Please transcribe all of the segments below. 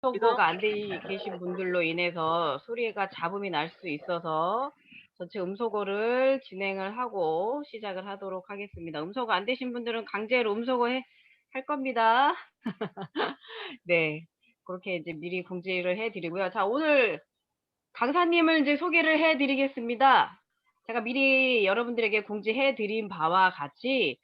음소거가 안 돼 계신 분들로 인해서 소리가 잡음이 날 수 있어서 전체 음소거를 진행을 하고 시작을 하도록 하겠습니다. 음소거 안 되신 분들은 강제로 음소거 할 겁니다. 네. 그렇게 이제 미리 공지를 해 드리고요. 자, 오늘 강사님을 이제 소개를 해 드리겠습니다. 제가 미리 여러분들에게 공지해 드린 바와 같이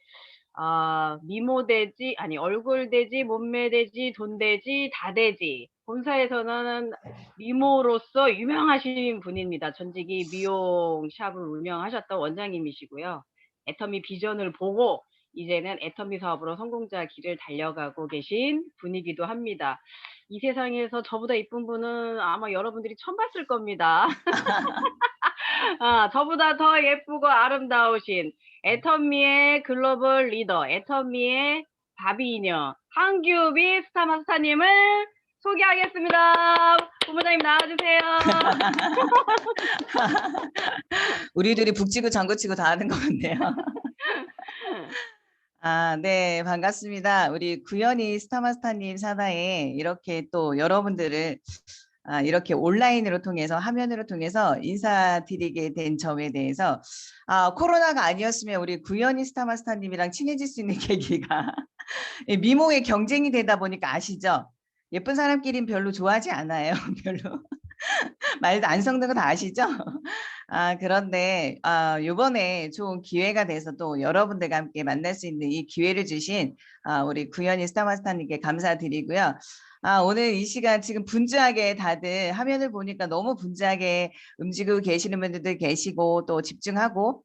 미모되지 아니 얼굴되지 몸매되지 돈되지 다되지 본사에서는 미모로서 유명하신 분입니다. 전직이 미용샵을 운영하셨던 원장님이시고요. 애터미 비전을 보고 이제는 애터미 사업으로 성공자 길을 달려가고 계신 분이기도 합니다. 이 세상에서 저보다 이쁜 분은 아마 여러분들이 처음 봤을 겁니다. 저보다 더 예쁘고 아름다우신 애터미의 글로벌 리더, 애터미의 바비이녀 한규비 스타마스터님을 소개하겠습니다. 본부장님 나와주세요. 우리들이 북치고 장구치고 다 하는 것 같네요. 네, 반갑습니다. 우리 구현이 스타마스터님 사다에 이렇게 또 여러분들을 이렇게 온라인으로 통해서 화면으로 통해서 인사드리게 된 점에 대해서 코로나가 아니었으면 우리 구현이 스타마스터님이랑 친해질 수 있는 계기가 미모의 경쟁이 되다 보니까 아시죠? 예쁜 사람끼리는 별로 좋아하지 않아요. 별로. 말도 안 섞는 거 다 아시죠? 그런데 요번에 좋은 기회가 돼서 또 여러분들과 함께 만날 수 있는 이 기회를 주신 우리 구현이 스타마스터님께 감사드리고요. 오늘 이 시간 지금 분주하게 다들 화면을 보니까 너무 분주하게 움직이고 계시는 분들도 계시고 또 집중하고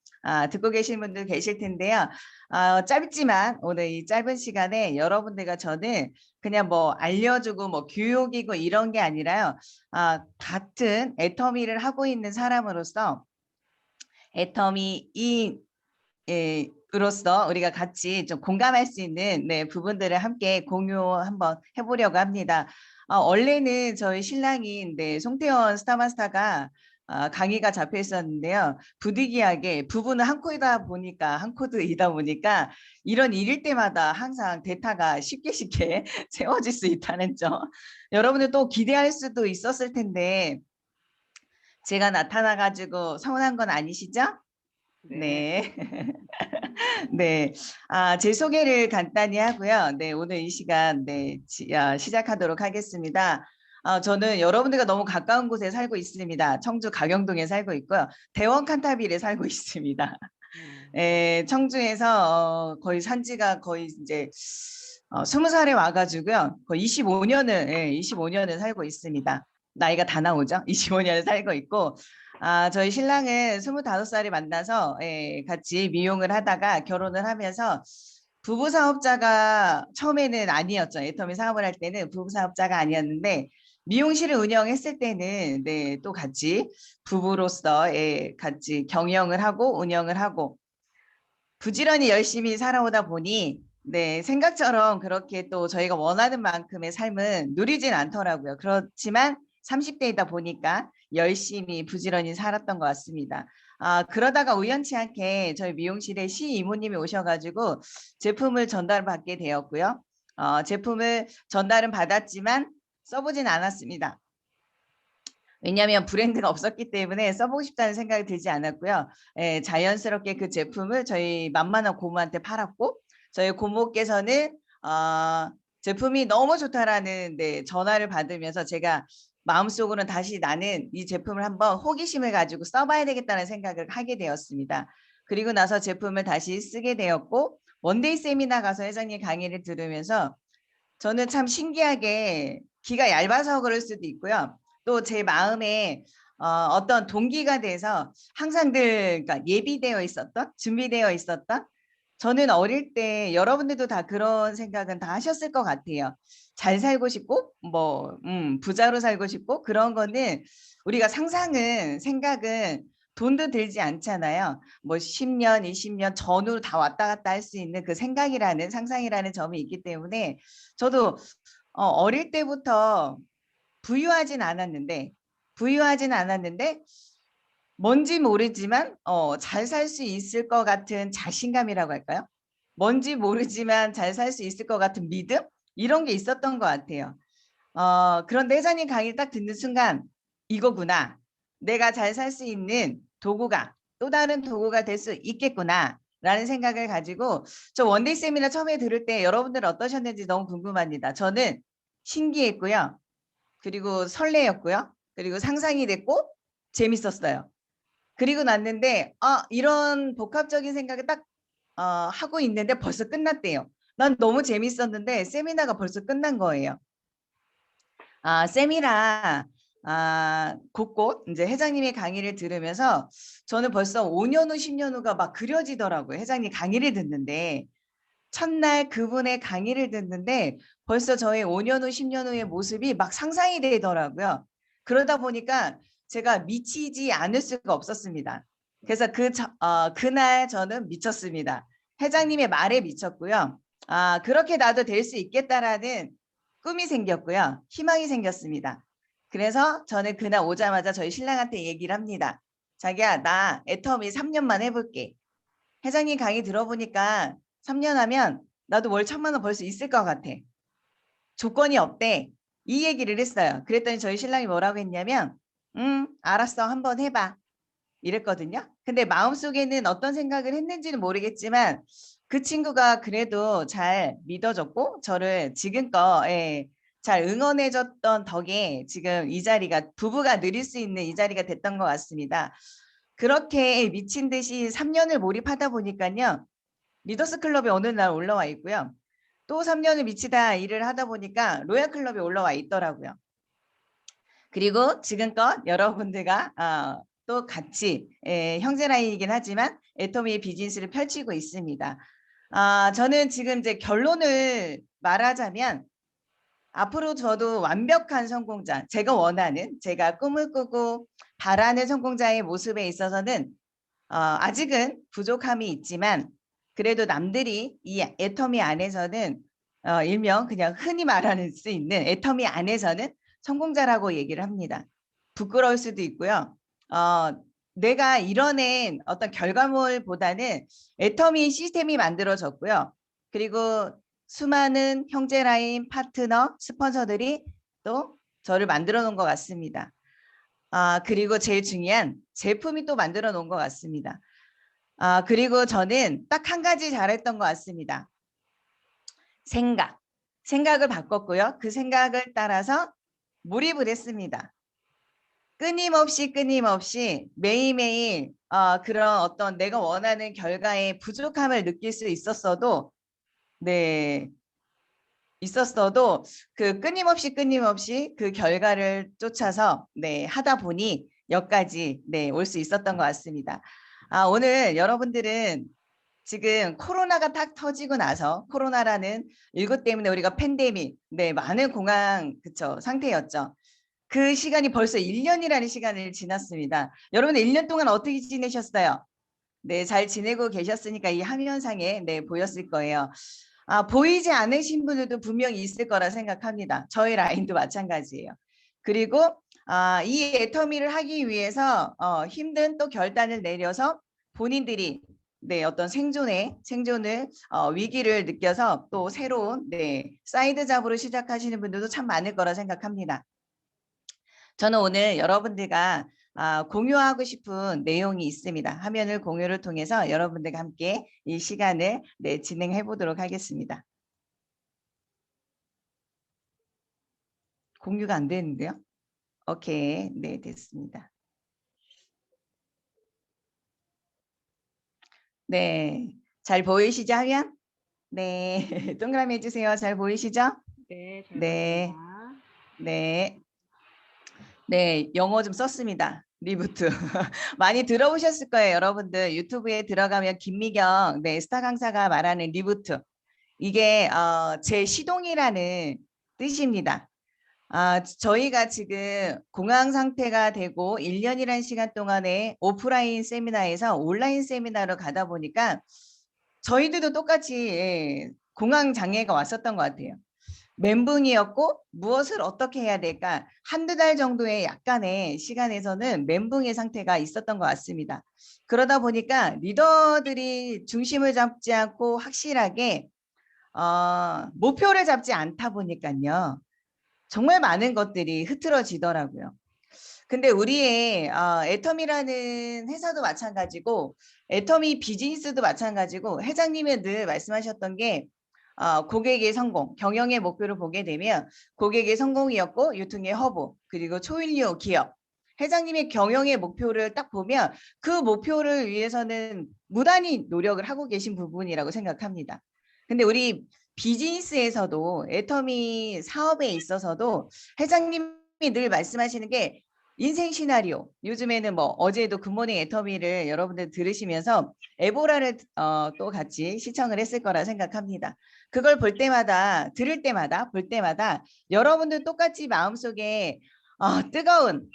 듣고 계시는 분들 계실 텐데요. 짧지만 오늘 이 짧은 시간에 여러분들과 저는 그냥 뭐 알려주고 뭐 교육이고 이런 게 아니라요. 같은 애터미를 하고 있는 사람으로서 애터미인 으로서 우리가 같이 좀 공감할 수 있는 부분들을 함께 공유 한번 해보려고 합니다. 원래는 저희 신랑인 송태원 스타마스터가 강의가 잡혀 있었는데요. 부득이하게 부부는 한 코이다 보니까 한 코드이다 보니까 이런 일일 때마다 항상 대타가 쉽게 세워질 수 있다는 점. 여러분들 또 기대할 수도 있었을 텐데 제가 나타나가지고 서운한 건 아니시죠? 네. 네. 제 소개를 간단히 하고요. 네, 오늘 이 시간 시작하도록 하겠습니다. 저는 여러분들과 너무 가까운 곳에 살고 있습니다. 청주 가경동에 살고 있고요. 대원 칸타빌에 살고 있습니다. 청주에서 거의 산지가 거의 이제 20살에 와가지고요. 거의 25년을 살고 있습니다. 나이가 다 나오죠. 25년을 살고 있고 저희 신랑은 25살에 만나서 같이 미용을 하다가 결혼을 하면서 부부 사업자가 처음에는 아니었죠. 애터미 사업을 할 때는 부부 사업자가 아니었는데 미용실을 운영했을 때는 또 같이 부부로서 같이 경영을 하고 운영을 하고 부지런히 열심히 살아오다 보니 생각처럼 그렇게 또 저희가 원하는 만큼의 삶은 누리진 않더라고요. 그렇지만 30대이다 보니까 열심히 부지런히 살았던 것 같습니다. 그러다가 우연치 않게 저희 미용실에 시이모님이 오셔가지고 제품을 전달받게 되었고요. 제품을 전달은 받았지만 써보진 않았습니다. 왜냐하면 브랜드가 없었기 때문에 써보고 싶다는 생각이 들지 않았고요. 자연스럽게 그 제품을 저희 만만한 고모한테 팔았고 저희 고모께서는 제품이 너무 좋다라는 전화를 받으면서 제가 마음속으로는 다시 나는 이 제품을 한번 호기심을 가지고 써봐야 되겠다는 생각을 하게 되었습니다. 그리고 나서 제품을 다시 쓰게 되었고 원데이 세미나 가서 회장님 강의를 들으면서 저는 참 신기하게 귀가 얇아서 그럴 수도 있고요. 또 제 마음에 어떤 동기가 돼서 항상 그러니까 예비되어 있었던, 준비되어 있었던 저는 어릴 때 여러분들도 다 그런 생각은 다 하셨을 것 같아요. 잘 살고 싶고 부자로 살고 싶고 그런 거는 우리가 생각은 돈도 들지 않잖아요. 뭐 10년, 20년 전후로 다 왔다 갔다 할 수 있는 그 생각이라는 상상이라는 점이 있기 때문에 저도 어릴 때부터 부유하진 않았는데 뭔지 모르지만 잘 살 수 있을 것 같은 자신감이라고 할까요? 뭔지 모르지만 잘 살 수 있을 것 같은 믿음? 이런 게 있었던 것 같아요. 그런데 회장님 강의를 딱 듣는 순간 이거구나. 내가 잘 살 수 있는 도구가 또 다른 도구가 될 수 있겠구나. 라는 생각을 가지고 저 원데이 세미나 처음에 들을 때 여러분들은 어떠셨는지 너무 궁금합니다. 저는 신기했고요. 그리고 설레였고요. 그리고 상상이 됐고 재밌었어요. 그리고 났는데 이런 복합적인 생각을 딱 하고 있는데 벌써 끝났대요. 난 너무 재밌었는데 세미나가 벌써 끝난 거예요. 세미나 곳곳 이제 회장님의 강의를 들으면서 저는 벌써 5년 후, 10년 후가 막 그려지더라고요. 회장님 강의를 듣는데 첫날 그분의 강의를 듣는데 벌써 저의 5년 후, 10년 후의 모습이 막 상상이 되더라고요. 그러다 보니까 제가 미치지 않을 수가 없었습니다. 그래서 그날 저는 미쳤습니다. 회장님의 말에 미쳤고요. 그렇게 나도 될 수 있겠다라는 꿈이 생겼고요. 희망이 생겼습니다. 그래서 저는 그날 오자마자 저희 신랑한테 얘기를 합니다. 자기야, 나 애터미 3년만 해볼게. 회장님 강의 들어보니까 3년 하면 나도 월 1,000만 원 벌 수 있을 것 같아. 조건이 없대. 이 얘기를 했어요. 그랬더니 저희 신랑이 뭐라고 했냐면 알았어. 한번 해봐. 이랬거든요. 근데 마음속에는 어떤 생각을 했는지는 모르겠지만 그 친구가 그래도 잘 믿어줬고 저를 지금껏 잘 응원해줬던 덕에 지금 이 자리가 부부가 누릴 수 있는 이 자리가 됐던 것 같습니다. 그렇게 미친 듯이 3년을 몰입하다 보니까요. 리더스 클럽에 어느 날 올라와 있고요. 또 3년을 미치다 일을 하다 보니까 로얄 클럽에 올라와 있더라고요. 그리고 지금껏 여러분들과 또 같이 형제 라인이긴 하지만 애터미의 비즈니스를 펼치고 있습니다. 저는 지금 이제 결론을 말하자면 앞으로 저도 완벽한 성공자, 제가 원하는, 제가 꿈을 꾸고 바라는 성공자의 모습에 있어서는 아직은 부족함이 있지만 그래도 남들이 이 애터미 안에서는 일명 그냥 흔히 말하는 수 있는 애터미 안에서는 성공자라고 얘기를 합니다. 부끄러울 수도 있고요. 내가 이뤄낸 어떤 결과물보다는 애터미 시스템이 만들어졌고요. 그리고 수많은 형제 라인 파트너 스폰서들이 또 저를 만들어 놓은 것 같습니다. 그리고 제일 중요한 제품이 또 만들어 놓은 것 같습니다. 그리고 저는 딱 한 가지 잘했던 것 같습니다. 생각을 바꿨고요. 그 생각을 따라서 몰입을 했습니다. 끊임없이 매일매일 그런 어떤 내가 원하는 결과의 부족함을 느낄 수 있었어도 그 끊임없이 그 결과를 쫓아서 하다 보니 여기까지 올 수 있었던 것 같습니다. 오늘 여러분들은 지금 코로나가 딱 터지고 나서 코로나라는 19 때문에 우리가 팬데믹, 많은 공황 상태였죠. 그 시간이 벌써 1년이라는 시간을 지났습니다. 여러분 1년 동안 어떻게 지내셨어요? 잘 지내고 계셨으니까 이 화면상에 보였을 거예요. 보이지 않으신 분들도 분명히 있을 거라 생각합니다. 저희 라인도 마찬가지예요. 그리고 이 애터미를 하기 위해서 힘든 또 결단을 내려서 본인들이 어떤 생존을 위기를 느껴서 또 새로운 사이드 잡으로 시작하시는 분들도 참 많을 거라 생각합니다. 저는 오늘 여러분들과 공유하고 싶은 내용이 있습니다. 화면을 공유를 통해서 여러분들과 함께 이 시간을 진행해 보도록 하겠습니다. 공유가 안 되는데요? 오케이, 됐습니다. 잘 보이시죠, 화면? 동그라미 해주세요. 잘 보이시죠? 네, 잘 네, 보입니다. 영어 좀 썼습니다. 리부트. 많이 들어보셨을 거예요, 여러분들. 유튜브에 들어가면 김미경, 스타 강사가 말하는 리부트. 이게 제 시동이라는 뜻입니다. 저희가 지금 공황 상태가 되고 1년이라는 시간 동안에 오프라인 세미나에서 온라인 세미나로 가다 보니까 저희들도 똑같이 공황 장애가 왔었던 것 같아요. 멘붕이었고 무엇을 어떻게 해야 될까? 한두 달 정도의 약간의 시간에서는 멘붕의 상태가 있었던 것 같습니다. 그러다 보니까 리더들이 중심을 잡지 않고 확실하게 목표를 잡지 않다 보니까요. 정말 많은 것들이 흐트러지더라고요. 근데 우리의 애터미라는 회사도 마찬가지고 애터미 비즈니스도 마찬가지고 회장님이 늘 말씀하셨던 게 고객의 성공, 경영의 목표를 보게 되면 고객의 성공이었고 유통의 허브, 그리고 초일류 기업. 회장님의 경영의 목표를 딱 보면 그 목표를 위해서는 무단히 노력을 하고 계신 부분이라고 생각합니다. 근데 우리 비즈니스에서도 애터미 사업에 있어서도 회장님이 늘 말씀하시는 게 인생 시나리오. 요즘에는 뭐 어제도 굿모닝 애터미를 여러분들 들으시면서 에보라를 또 같이 시청을 했을 거라 생각합니다. 그걸 볼 때마다 들을 때마다 볼 때마다 여러분들 똑같이 마음속에 뜨거운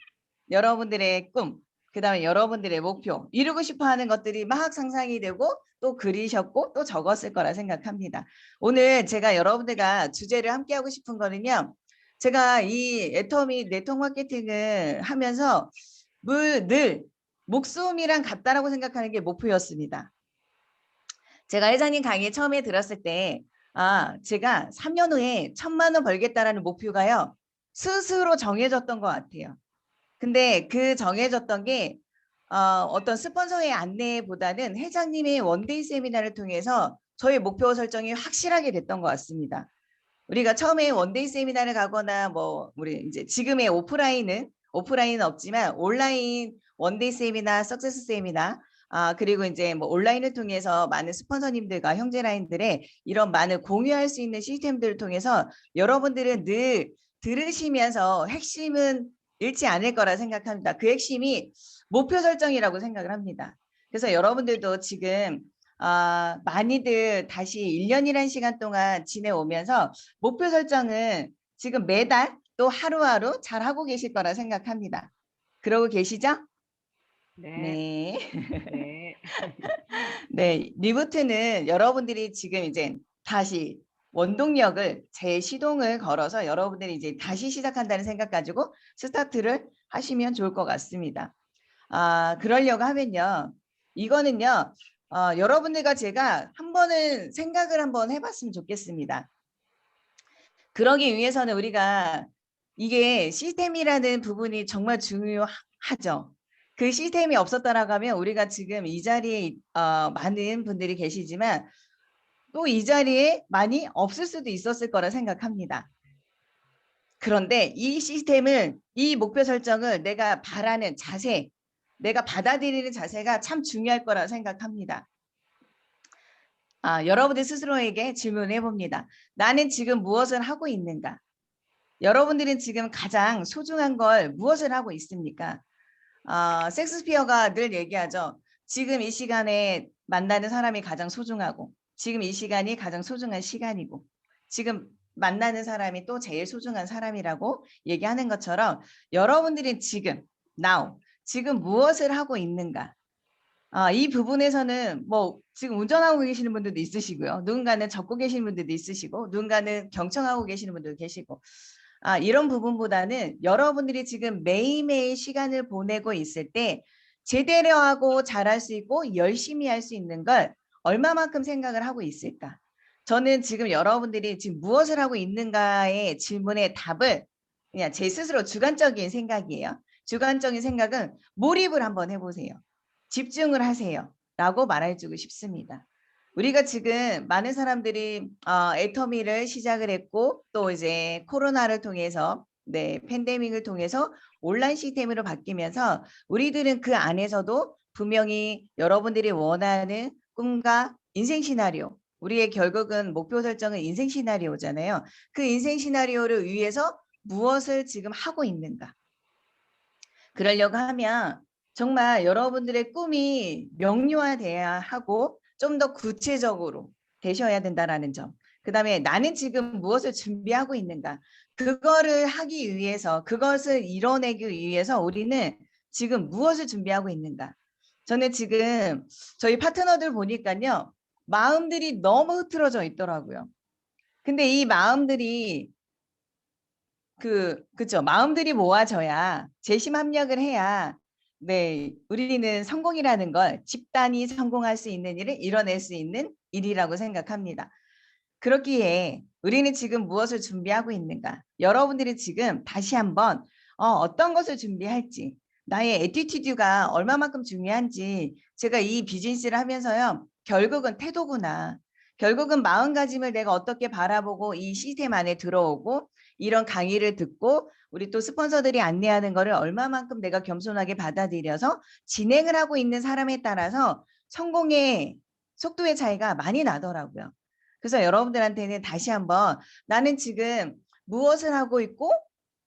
여러분들의 꿈, 그다음에 여러분들의 목표, 이루고 싶어 하는 것들이 막 상상이 되고 또 그리셨고 또 적었을 거라 생각합니다. 오늘 제가 여러분들과 주제를 함께 하고 싶은 거는요. 제가 이 애터미 네트워크 마케팅을 하면서 늘 목숨이랑 같다라고 생각하는 게 목표였습니다. 제가 회장님 강의 처음에 들었을 때 제가 3년 후에 1,000만 원 벌겠다라는 목표가요. 스스로 정해졌던 것 같아요. 근데 그 정해졌던 게 어떤 스폰서의 안내보다는 회장님의 원데이 세미나를 통해서 저의 목표 설정이 확실하게 됐던 것 같습니다. 우리가 처음에 원데이 세미나를 가거나 뭐 우리 이제 지금의 오프라인은 없지만 온라인 원데이 세미나, 석세스 세미나 그리고 이제 뭐 온라인을 통해서 많은 스폰서님들과 형제라인들의 이런 많은 공유할 수 있는 시스템들을 통해서 여러분들은 늘 들으시면서 핵심은 잃지 않을 거라 생각합니다. 그 핵심이 목표 설정이라고 생각을 합니다. 그래서 여러분들도 지금 많이들 다시 1년이라는 시간 동안 지내오면서 목표 설정은 지금 매달 또 하루하루 잘 하고 계실 거라 생각합니다. 그러고 계시죠? 네. 네. 네. 네, 리부트는 여러분들이 지금 이제 다시 원동력을 재시동을 걸어서 여러분들이 이제 다시 시작한다는 생각 가지고 스타트를 하시면 좋을 것 같습니다. 그러려고 하면요. 이거는요. 여러분들과 제가 한 번은 생각을 한번 해봤으면 좋겠습니다. 그러기 위해서는 우리가 이게 시스템이라는 부분이 정말 중요하죠. 그 시스템이 없었다라고 하면 우리가 지금 이 자리에 많은 분들이 계시지만 또 이 자리에 많이 없을 수도 있었을 거라 생각합니다. 그런데 이 시스템을 이 목표 설정을 내가 바라는 자세, 내가 받아들이는 자세가 참 중요할 거라 생각합니다. 여러분들 스스로에게 질문을 해봅니다. 나는 지금 무엇을 하고 있는가? 여러분들은 지금 가장 소중한 걸 무엇을 하고 있습니까? 섹스피어가 늘 얘기하죠. 지금 이 시간에 만나는 사람이 가장 소중하고 지금 이 시간이 가장 소중한 시간이고 지금 만나는 사람이 또 제일 소중한 사람이라고 얘기하는 것처럼 여러분들은 지금 now 지금 무엇을 하고 있는가? 이 부분에서는 뭐 지금 운전하고 계시는 분들도 있으시고요. 누군가는 적고 계시는 분들도 있으시고 누군가는 경청하고 계시는 분들도 계시고 이런 부분보다는 여러분들이 지금 매일매일 시간을 보내고 있을 때 제대로 하고 잘할 수 있고 열심히 할 수 있는 걸 얼마만큼 생각을 하고 있을까? 저는 지금 여러분들이 지금 무엇을 하고 있는가의 질문의 답을 그냥 제 스스로 주관적인 생각이에요. 주관적인 생각은 몰입을 한번 해보세요. 집중을 하세요. 라고 말해주고 싶습니다. 우리가 지금 많은 사람들이 애터미를 시작을 했고 또 이제 코로나를 통해서 팬데믹을 통해서 온라인 시스템으로 바뀌면서 우리들은 그 안에서도 분명히 여러분들이 원하는 꿈과 인생 시나리오 우리의 결국은 목표 설정은 인생 시나리오잖아요. 그 인생 시나리오를 위해서 무엇을 지금 하고 있는가. 그러려고 하면 정말 여러분들의 꿈이 명료화돼야 하고 좀 더 구체적으로 되셔야 된다라는 점. 그다음에 나는 지금 무엇을 준비하고 있는가. 그거를 하기 위해서 그것을 이뤄내기 위해서 우리는 지금 무엇을 준비하고 있는가. 저는 지금 저희 파트너들 보니까요. 마음들이 너무 흐트러져 있더라고요. 근데 이 마음들이 그죠. 마음들이 모아져야 재심 합력을 해야 우리는 성공이라는 걸 집단이 성공할 수 있는 일을 이뤄낼 수 있는 일이라고 생각합니다. 그렇기에 우리는 지금 무엇을 준비하고 있는가? 여러분들이 지금 다시 한번 어떤 것을 준비할지, 나의 애티튜드가 얼마만큼 중요한지 제가 이 비즈니스를 하면서요. 결국은 태도구나. 결국은 마음가짐을 내가 어떻게 바라보고 이 시스템 안에 들어오고 이런 강의를 듣고 우리 또 스폰서들이 안내하는 거를 얼마만큼 내가 겸손하게 받아들여서 진행을 하고 있는 사람에 따라서 성공의 속도의 차이가 많이 나더라고요. 그래서 여러분들한테는 다시 한번 나는 지금 무엇을 하고 있고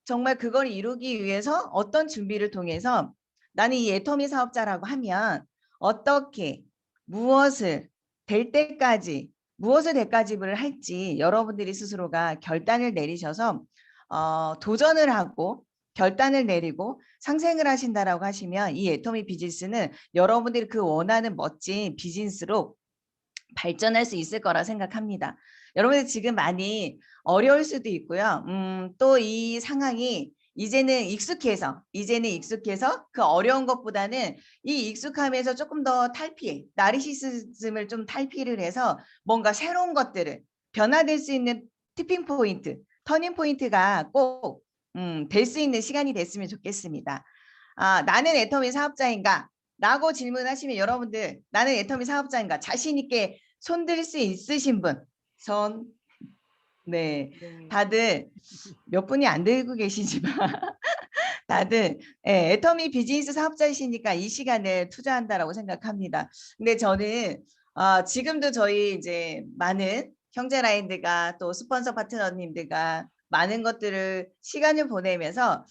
정말 그걸 이루기 위해서 어떤 준비를 통해서 나는 이 애터미 사업자라고 하면 어떻게 무엇을 될 때까지 무엇을 대가집을 할지 여러분들이 스스로가 결단을 내리셔서 도전을 하고 결단을 내리고 상생을 하신다라고 하시면 이 애터미 비즈니스는 여러분들이 그 원하는 멋진 비즈니스로 발전할 수 있을 거라 생각합니다. 여러분들 지금 많이 어려울 수도 있고요. 또 이 상황이 이제는 익숙해서 그 어려운 것보다는 이 익숙함에서 조금 더 나르시시즘을 좀 탈피를 해서 뭔가 새로운 것들을 변화될 수 있는 티핑 포인트, 터닝 포인트가 꼭 될 수 있는 시간이 됐으면 좋겠습니다. 나는 애터미 사업자인가? 라고 질문하시면 여러분들 나는 애터미 사업자인가? 자신 있게 손들 수 있으신 분? 손. 네. 네. 다들 몇 분이 안 들고 계시지만 다들 애터미 비즈니스 사업자이시니까 이 시간을 투자한다라고 생각합니다. 근데 저는 지금도 저희 이제 많은 형제 라인들과 또 스폰서 파트너님들과 많은 것들을 시간을 보내면서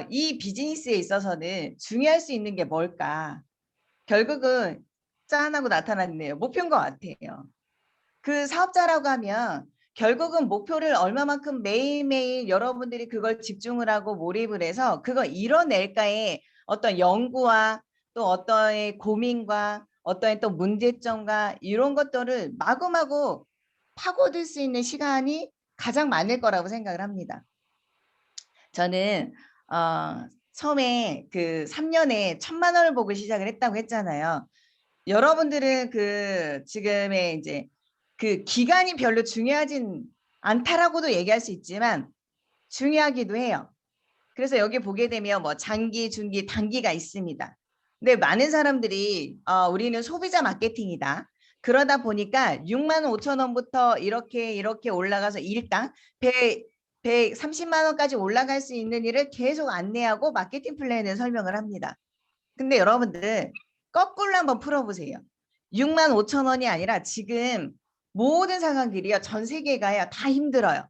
이 비즈니스에 있어서는 중요할 수 있는 게 뭘까? 결국은 짠하고 나타났네요. 목표인 것 같아요. 그 사업자라고 하면 결국은 목표를 얼마만큼 매일매일 여러분들이 그걸 집중을 하고 몰입을 해서 그걸 이뤄낼까의 어떤 연구와 또 어떠의 고민과 어떠의 또 문제점과 이런 것들을 마구마구 파고들 수 있는 시간이 가장 많을 거라고 생각을 합니다. 저는 처음에 그 3년에 1,000만 원을 보고 시작을 했다고 했잖아요. 여러분들은 그 지금의 이제 그 기간이 별로 중요하진 않다라고도 얘기할 수 있지만 중요하기도 해요. 그래서 여기 보게 되면 뭐 장기, 중기, 단기가 있습니다. 근데 많은 사람들이 우리는 소비자 마케팅이다. 그러다 보니까 6만 5천 원부터 이렇게 올라가서 일당 130만 원까지 올라갈 수 있는 일을 계속 안내하고 마케팅 플랜을 설명을 합니다. 근데 여러분들 거꾸로 한번 풀어보세요. 6만 5천 원이 아니라 지금 모든 상황들이요. 전 세계가요. 다 힘들어요.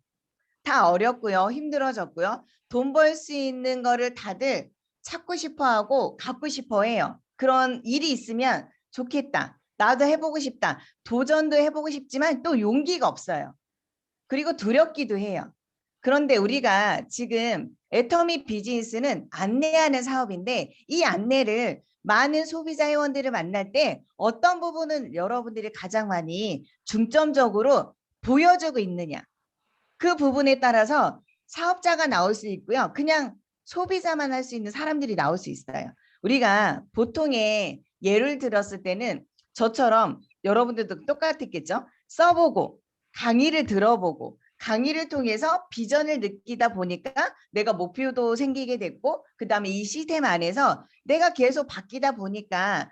다 어렵고요. 힘들어졌고요. 돈 벌 수 있는 거를 다들 찾고 싶어 하고 갖고 싶어 해요. 그런 일이 있으면 좋겠다. 나도 해보고 싶다. 도전도 해보고 싶지만 또 용기가 없어요. 그리고 두렵기도 해요. 그런데 우리가 지금 애터미 비즈니스는 안내하는 사업인데 이 안내를 많은 소비자 회원들을 만날 때 어떤 부분은 여러분들이 가장 많이 중점적으로 보여주고 있느냐. 그 부분에 따라서 사업자가 나올 수 있고요. 그냥 소비자만 할 수 있는 사람들이 나올 수 있어요. 우리가 보통의 예를 들었을 때는 저처럼 여러분들도 똑같았겠죠. 써보고 강의를 들어보고 강의를 통해서 비전을 느끼다 보니까 내가 목표도 생기게 됐고 그다음에 이 시스템 안에서 내가 계속 바뀌다 보니까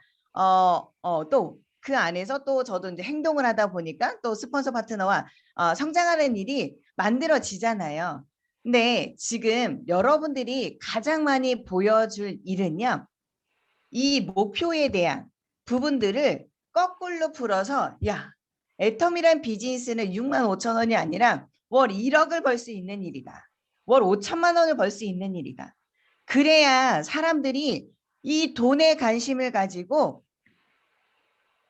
또 그 안에서 또 저도 이제 행동을 하다 보니까 또 스폰서 파트너와 성장하는 일이 만들어지잖아요. 근데 지금 여러분들이 가장 많이 보여줄 일은요. 이 목표에 대한 부분들을 거꾸로 풀어서 야, 애텀이란 비즈니스는 6만 5천 원이 아니라 월 1억을 벌 수 있는 일이다. 월 5천만 원을 벌 수 있는 일이다. 그래야 사람들이 이 돈에 관심을 가지고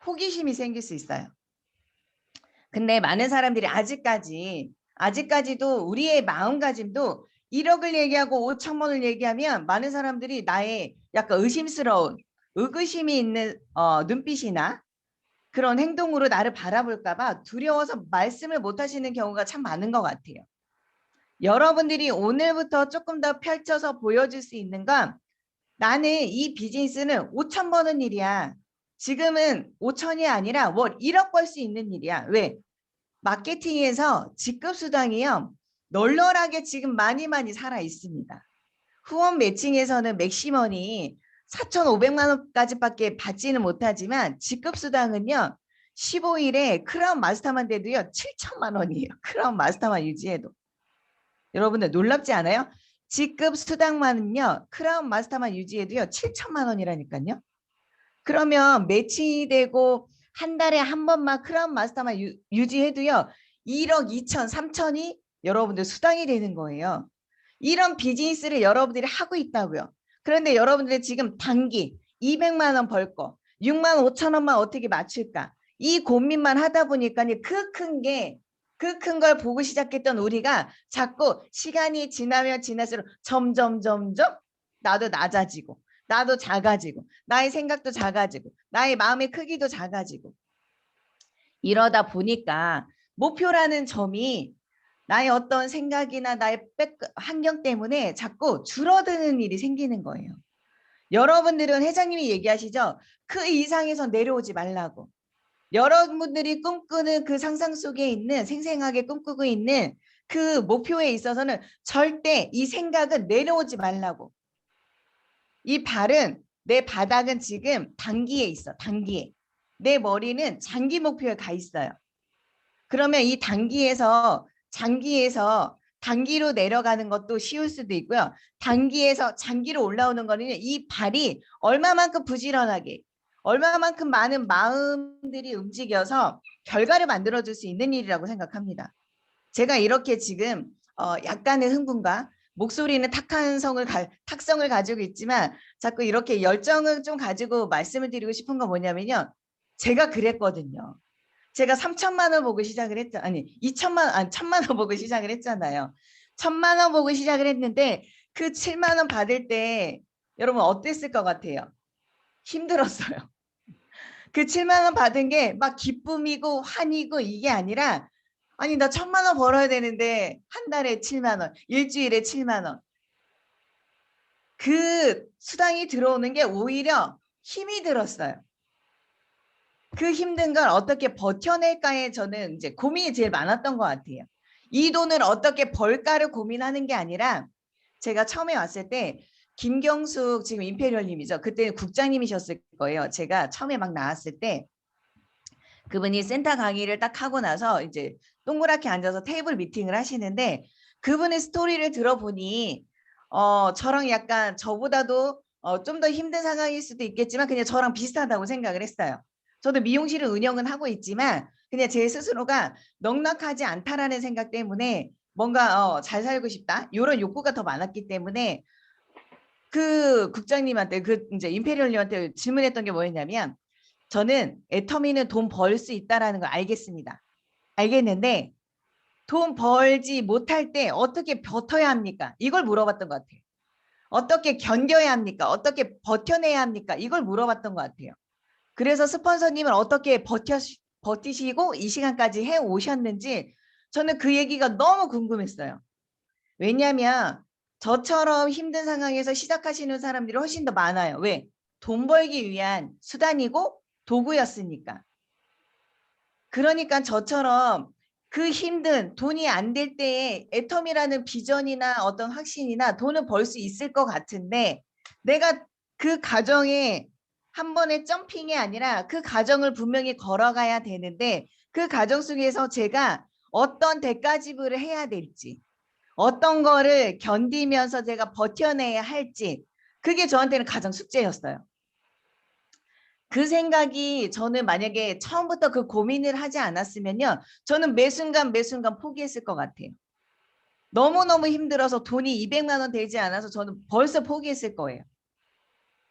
호기심이 생길 수 있어요. 근데 많은 사람들이 아직까지도 우리의 마음가짐도 1억을 얘기하고 5천만 원을 얘기하면 많은 사람들이 나의 약간 의구심이 있는 눈빛이나 그런 행동으로 나를 바라볼까 봐 두려워서 말씀을 못 하시는 경우가 참 많은 것 같아요. 여러분들이 오늘부터 조금 더 펼쳐서 보여줄 수 있는 건 나는 이 비즈니스는 5천 버는 일이야. 지금은 5천이 아니라 월 1억 벌 수 있는 일이야. 왜? 마케팅에서 직급 수당이요. 널널하게 지금 많이 살아 있습니다. 후원 매칭에서는 맥시멈이 4,500만 원까지밖에 받지는 못하지만 직급 수당은요. 15일에 크라운 마스터만 돼도요. 7천만 원이에요. 크라운 마스터만 유지해도. 여러분들 놀랍지 않아요? 직급 수당만은요. 크라운 마스터만 유지해도요. 7천만 원이라니까요. 그러면 매칭이 되고 한 달에 한 번만 크라운 마스터만 유지해도요. 1억 2천, 3천이 여러분들 수당이 되는 거예요. 이런 비즈니스를 여러분들이 하고 있다고요. 그런데 여러분들이 지금 단기 200만 원 벌 거, 6만 5천 원만 어떻게 맞출까? 이 고민만 하다 보니까 그 큰 걸 보고 시작했던 우리가 자꾸 시간이 지나면 지날수록 점점 나도 낮아지고 나도 작아지고 나의 생각도 작아지고 나의 마음의 크기도 작아지고 이러다 보니까 목표라는 점이 나의 어떤 생각이나 나의 환경 때문에 자꾸 줄어드는 일이 생기는 거예요. 여러분들은 회장님이 얘기하시죠. 그 이상에서 내려오지 말라고. 여러분들이 꿈꾸는 그 상상 속에 있는 생생하게 꿈꾸고 있는 그 목표에 있어서는 절대 이 생각은 내려오지 말라고. 내 바닥은 지금 단기에 있어. 단기에. 내 머리는 장기 목표에 가 있어요. 그러면 이 장기에서 단기로 내려가는 것도 쉬울 수도 있고요. 단기에서 장기로 올라오는 거는 이 발이 얼마만큼 부지런하게 얼마만큼 많은 마음들이 움직여서 결과를 만들어줄 수 있는 일이라고 생각합니다. 제가 이렇게 지금 약간의 흥분과 목소리는 탁성을 가지고 있지만 자꾸 이렇게 열정을 좀 가지고 말씀을 드리고 싶은 건 뭐냐면요. 제가 그랬거든요. 제가 3천만 원 보고 시작을 했죠. 아니 1천만 원 보고 시작을 했잖아요. 1,000만 원 보고 시작을 했는데 그 7만 원 받을 때 여러분 어땠을 것 같아요? 힘들었어요. 그 7만 원 받은 게 막 기쁨이고 환희고 이게 아니라 아니 나 1,000만 원 벌어야 되는데 한 달에 7만 원, 일주일에 7만 원. 그 수당이 들어오는 게 오히려 힘이 들었어요. 그 힘든 걸 어떻게 버텨낼까에 저는 이제 고민이 제일 많았던 것 같아요. 이 돈을 어떻게 벌까를 고민하는 게 아니라 제가 처음에 왔을 때 김경숙 지금 임페리얼님이죠. 그때 국장님이셨을 거예요. 제가 처음에 막 나왔을 때 그분이 센터 강의를 딱 하고 나서 이제 동그랗게 앉아서 테이블 미팅을 하시는데 그분의 스토리를 들어보니 저랑 약간 저보다도 좀 더 힘든 상황일 수도 있겠지만 그냥 저랑 비슷하다고 생각을 했어요. 저도 미용실을 운영은 하고 있지만 그냥 제 스스로가 넉넉하지 않다라는 생각 때문에 뭔가 잘 살고 싶다 이런 욕구가 더 많았기 때문에 그 국장님한테 그 이제 임페리얼님한테 질문했던 게 뭐였냐면 저는 애터미는 돈 벌 수 있다라는 걸 알겠습니다. 알겠는데 돈 벌지 못할 때 어떻게 버텨야 합니까? 이걸 물어봤던 것 같아요. 어떻게 견뎌야 합니까? 어떻게 버텨내야 합니까? 이걸 물어봤던 것 같아요. 그래서 스폰서님은 어떻게 버티시고 이 시간까지 해 오셨는지 저는 그 얘기가 너무 궁금했어요. 왜냐하면 저처럼 힘든 상황에서 시작하시는 사람들이 훨씬 더 많아요. 왜? 돈 벌기 위한 수단이고 도구였으니까. 그러니까 저처럼 그 힘든 돈이 안 될 때에 애텀이라는 비전이나 어떤 확신이나 돈을 벌 수 있을 것 같은데 내가 그 과정에 한 번의 점핑이 아니라 그 과정을 분명히 걸어가야 되는데 그 과정 속에서 제가 어떤 대가 지불을 해야 될지 어떤 거를 견디면서 제가 버텨내야 할지 그게 저한테는 가장 숙제였어요. 그 생각이 저는 만약에 처음부터 그 고민을 하지 않았으면요. 저는 매 순간 포기했을 것 같아요. 너무너무 힘들어서 돈이 200만 원 되지 않아서 저는 벌써 포기했을 거예요.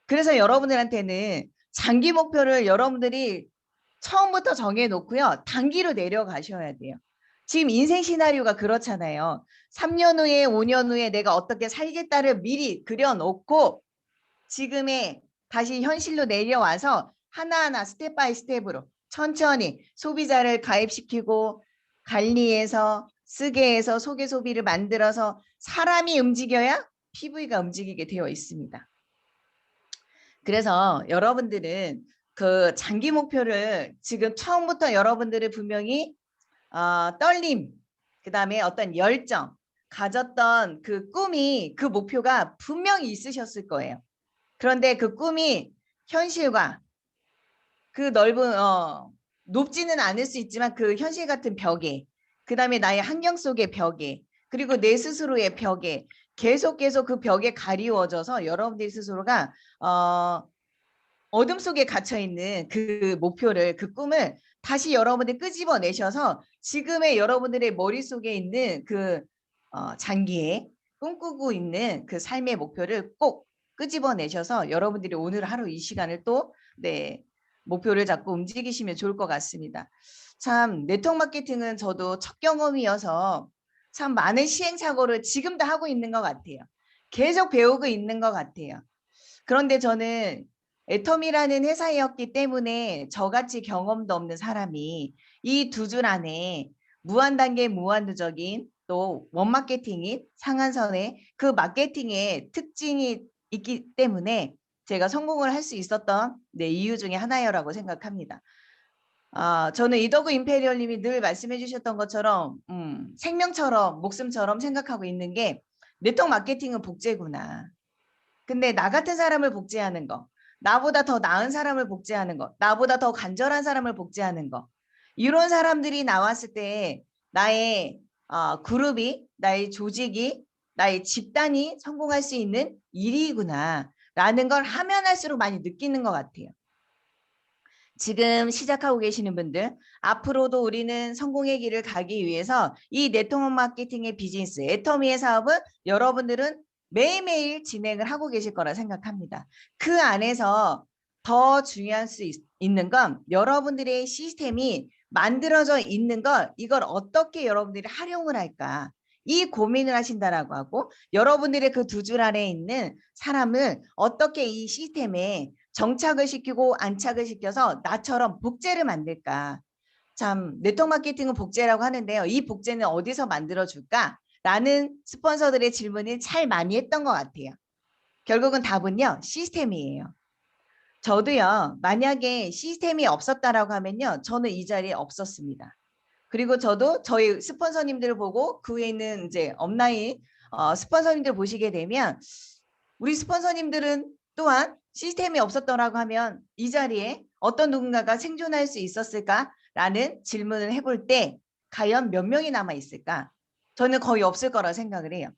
그래서 여러분들한테는 장기 목표를 여러분들이 처음부터 정해놓고요. 단기로 내려가셔야 돼요. 지금 인생 시나리오가 그렇잖아요. 3년 후에 5년 후에 내가 어떻게 살겠다를 미리 그려놓고 지금의 다시 현실로 내려와서 하나하나 스텝 바이 스텝으로 천천히 소비자를 가입시키고 관리해서 쓰게 해서 소개 소비를 만들어서 사람이 움직여야 PV가 움직이게 되어 있습니다. 그래서 여러분들은 그 장기 목표를 지금 처음부터 여러분들을 분명히 떨림, 그다음에 어떤 열정, 가졌던 그 꿈이 그 목표가 분명히 있으셨을 거예요. 그런데 그 꿈이 현실과 그 넓은 높지는 않을 수 있지만 그 현실 같은 벽에, 그다음에 나의 환경 속의 벽에, 그리고 내 스스로의 벽에 계속 그 벽에 가리워져서 여러분들 스스로가 어둠 속에 갇혀 있는 그 목표를, 그 꿈을 다시 여러분들 끄집어내셔서 지금의 여러분들의 머릿속에 있는 그 장기에 꿈꾸고 있는 그 삶의 목표를 꼭 끄집어내셔서 여러분들이 오늘 하루 이 시간을 또 네, 목표를 잡고 움직이시면 좋을 것 같습니다. 참 네트워크 마케팅은 저도 첫 경험이어서 참 많은 시행착오를 지금도 하고 있는 것 같아요. 계속 배우고 있는 것 같아요. 그런데 저는 애텀이라는 회사였기 때문에 저같이 경험도 없는 사람이 이 두 줄 안에 무한단계 무한도적인 또 원마케팅인 상한선의 그 마케팅의 특징이 있기 때문에 제가 성공을 할 수 있었던 이유 중에 하나여라고 생각합니다. 저는 이더그 임페리얼님이 늘 말씀해 주셨던 것처럼 생명처럼 목숨처럼 생각하고 있는 게 네트워크 마케팅은 복제구나. 근데 나 같은 사람을 복제하는 거, 나보다 더 나은 사람을 복제하는 거, 나보다 더 간절한 사람을 복제하는 거, 이런 사람들이 나왔을 때 나의 그룹이, 나의 조직이, 나의 집단이 성공할 수 있는 일이구나라는 걸 하면 할수록 많이 느끼는 것 같아요. 지금 시작하고 계시는 분들, 앞으로도 우리는 성공의 길을 가기 위해서 이 네트워크 마케팅의 비즈니스, 애터미의 사업은 여러분들은 매일매일 진행을 하고 계실 거라 생각합니다. 그 안에서 더 중요할 수 있는 건 여러분들의 시스템이 만들어져 있는 걸 이걸 어떻게 여러분들이 활용을 할까? 이 고민을 하신다라고 하고 여러분들의 그 두 줄 안에 있는 사람을 어떻게 이 시스템에 정착을 시키고 안착을 시켜서 나처럼 복제를 만들까? 참 네트워크 마케팅은 복제라고 하는데요. 이 복제는 어디서 만들어줄까? 라는 스폰서들의 질문을 잘 많이 했던 것 같아요. 결국은 답은요. 시스템이에요. 저도요. 만약에 시스템이 없었다라고 하면요. 저는 이 자리에 없었습니다. 그리고 저도 저희 스폰서님들을 보고 그 외에 있는 이제 업라인 스폰서님들 보시게 되면 우리 스폰서님들은 또한 시스템이 없었더라고 하면 이 자리에 어떤 누군가가 생존할 수 있었을까라는 질문을 해볼 때 과연 몇 명이 남아 있을까? 저는 거의 없을 거라 생각을 해요.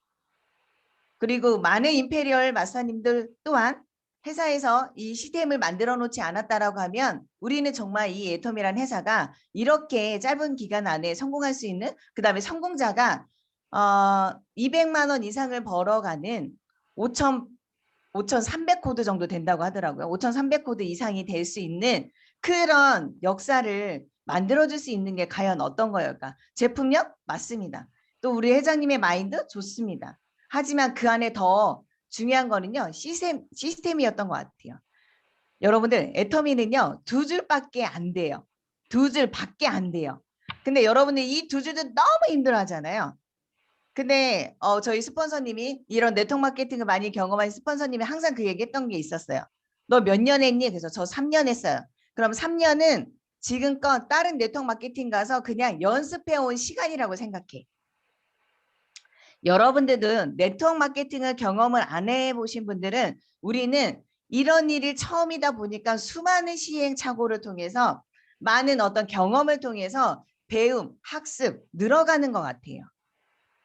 그리고 많은 임페리얼 마스터님들 또한 회사에서 이 시스템을 만들어 놓지 않았다라고 하면 우리는 정말 이 애텀이라는 회사가 이렇게 짧은 기간 안에 성공할 수 있는, 그다음에 성공자가 200만 원 이상을 벌어가는 5,300코드 정도 된다고 하더라고요. 5,300코드 이상이 될 수 있는 그런 역사를 만들어줄 수 있는 게 과연 어떤 거였까? 제품력? 맞습니다. 또 우리 회장님의 마인드? 좋습니다. 하지만 그 안에 더 중요한 거는요. 시스템이었던 것 같아요. 여러분들 애터미는요. 두 줄밖에 안 돼요. 두 줄밖에 안 돼요. 근데 여러분들 이 두 줄도 너무 힘들어하잖아요. 근데 저희 스폰서님이 이런 네트워크 마케팅을 많이 경험한 스폰서님이 항상 그 얘기했던 게 있었어요. 너 몇 년 했니? 그래서 저 3년 했어요. 그럼 3년은 지금껏 다른 네트워크 마케팅 가서 그냥 연습해온 시간이라고 생각해. 여러분들은 네트워크 마케팅을 경험을 안 해보신 분들은 우리는 이런 일이 처음이다 보니까 수많은 시행착오를 통해서 많은 어떤 경험을 통해서 배움, 학습, 늘어가는 것 같아요.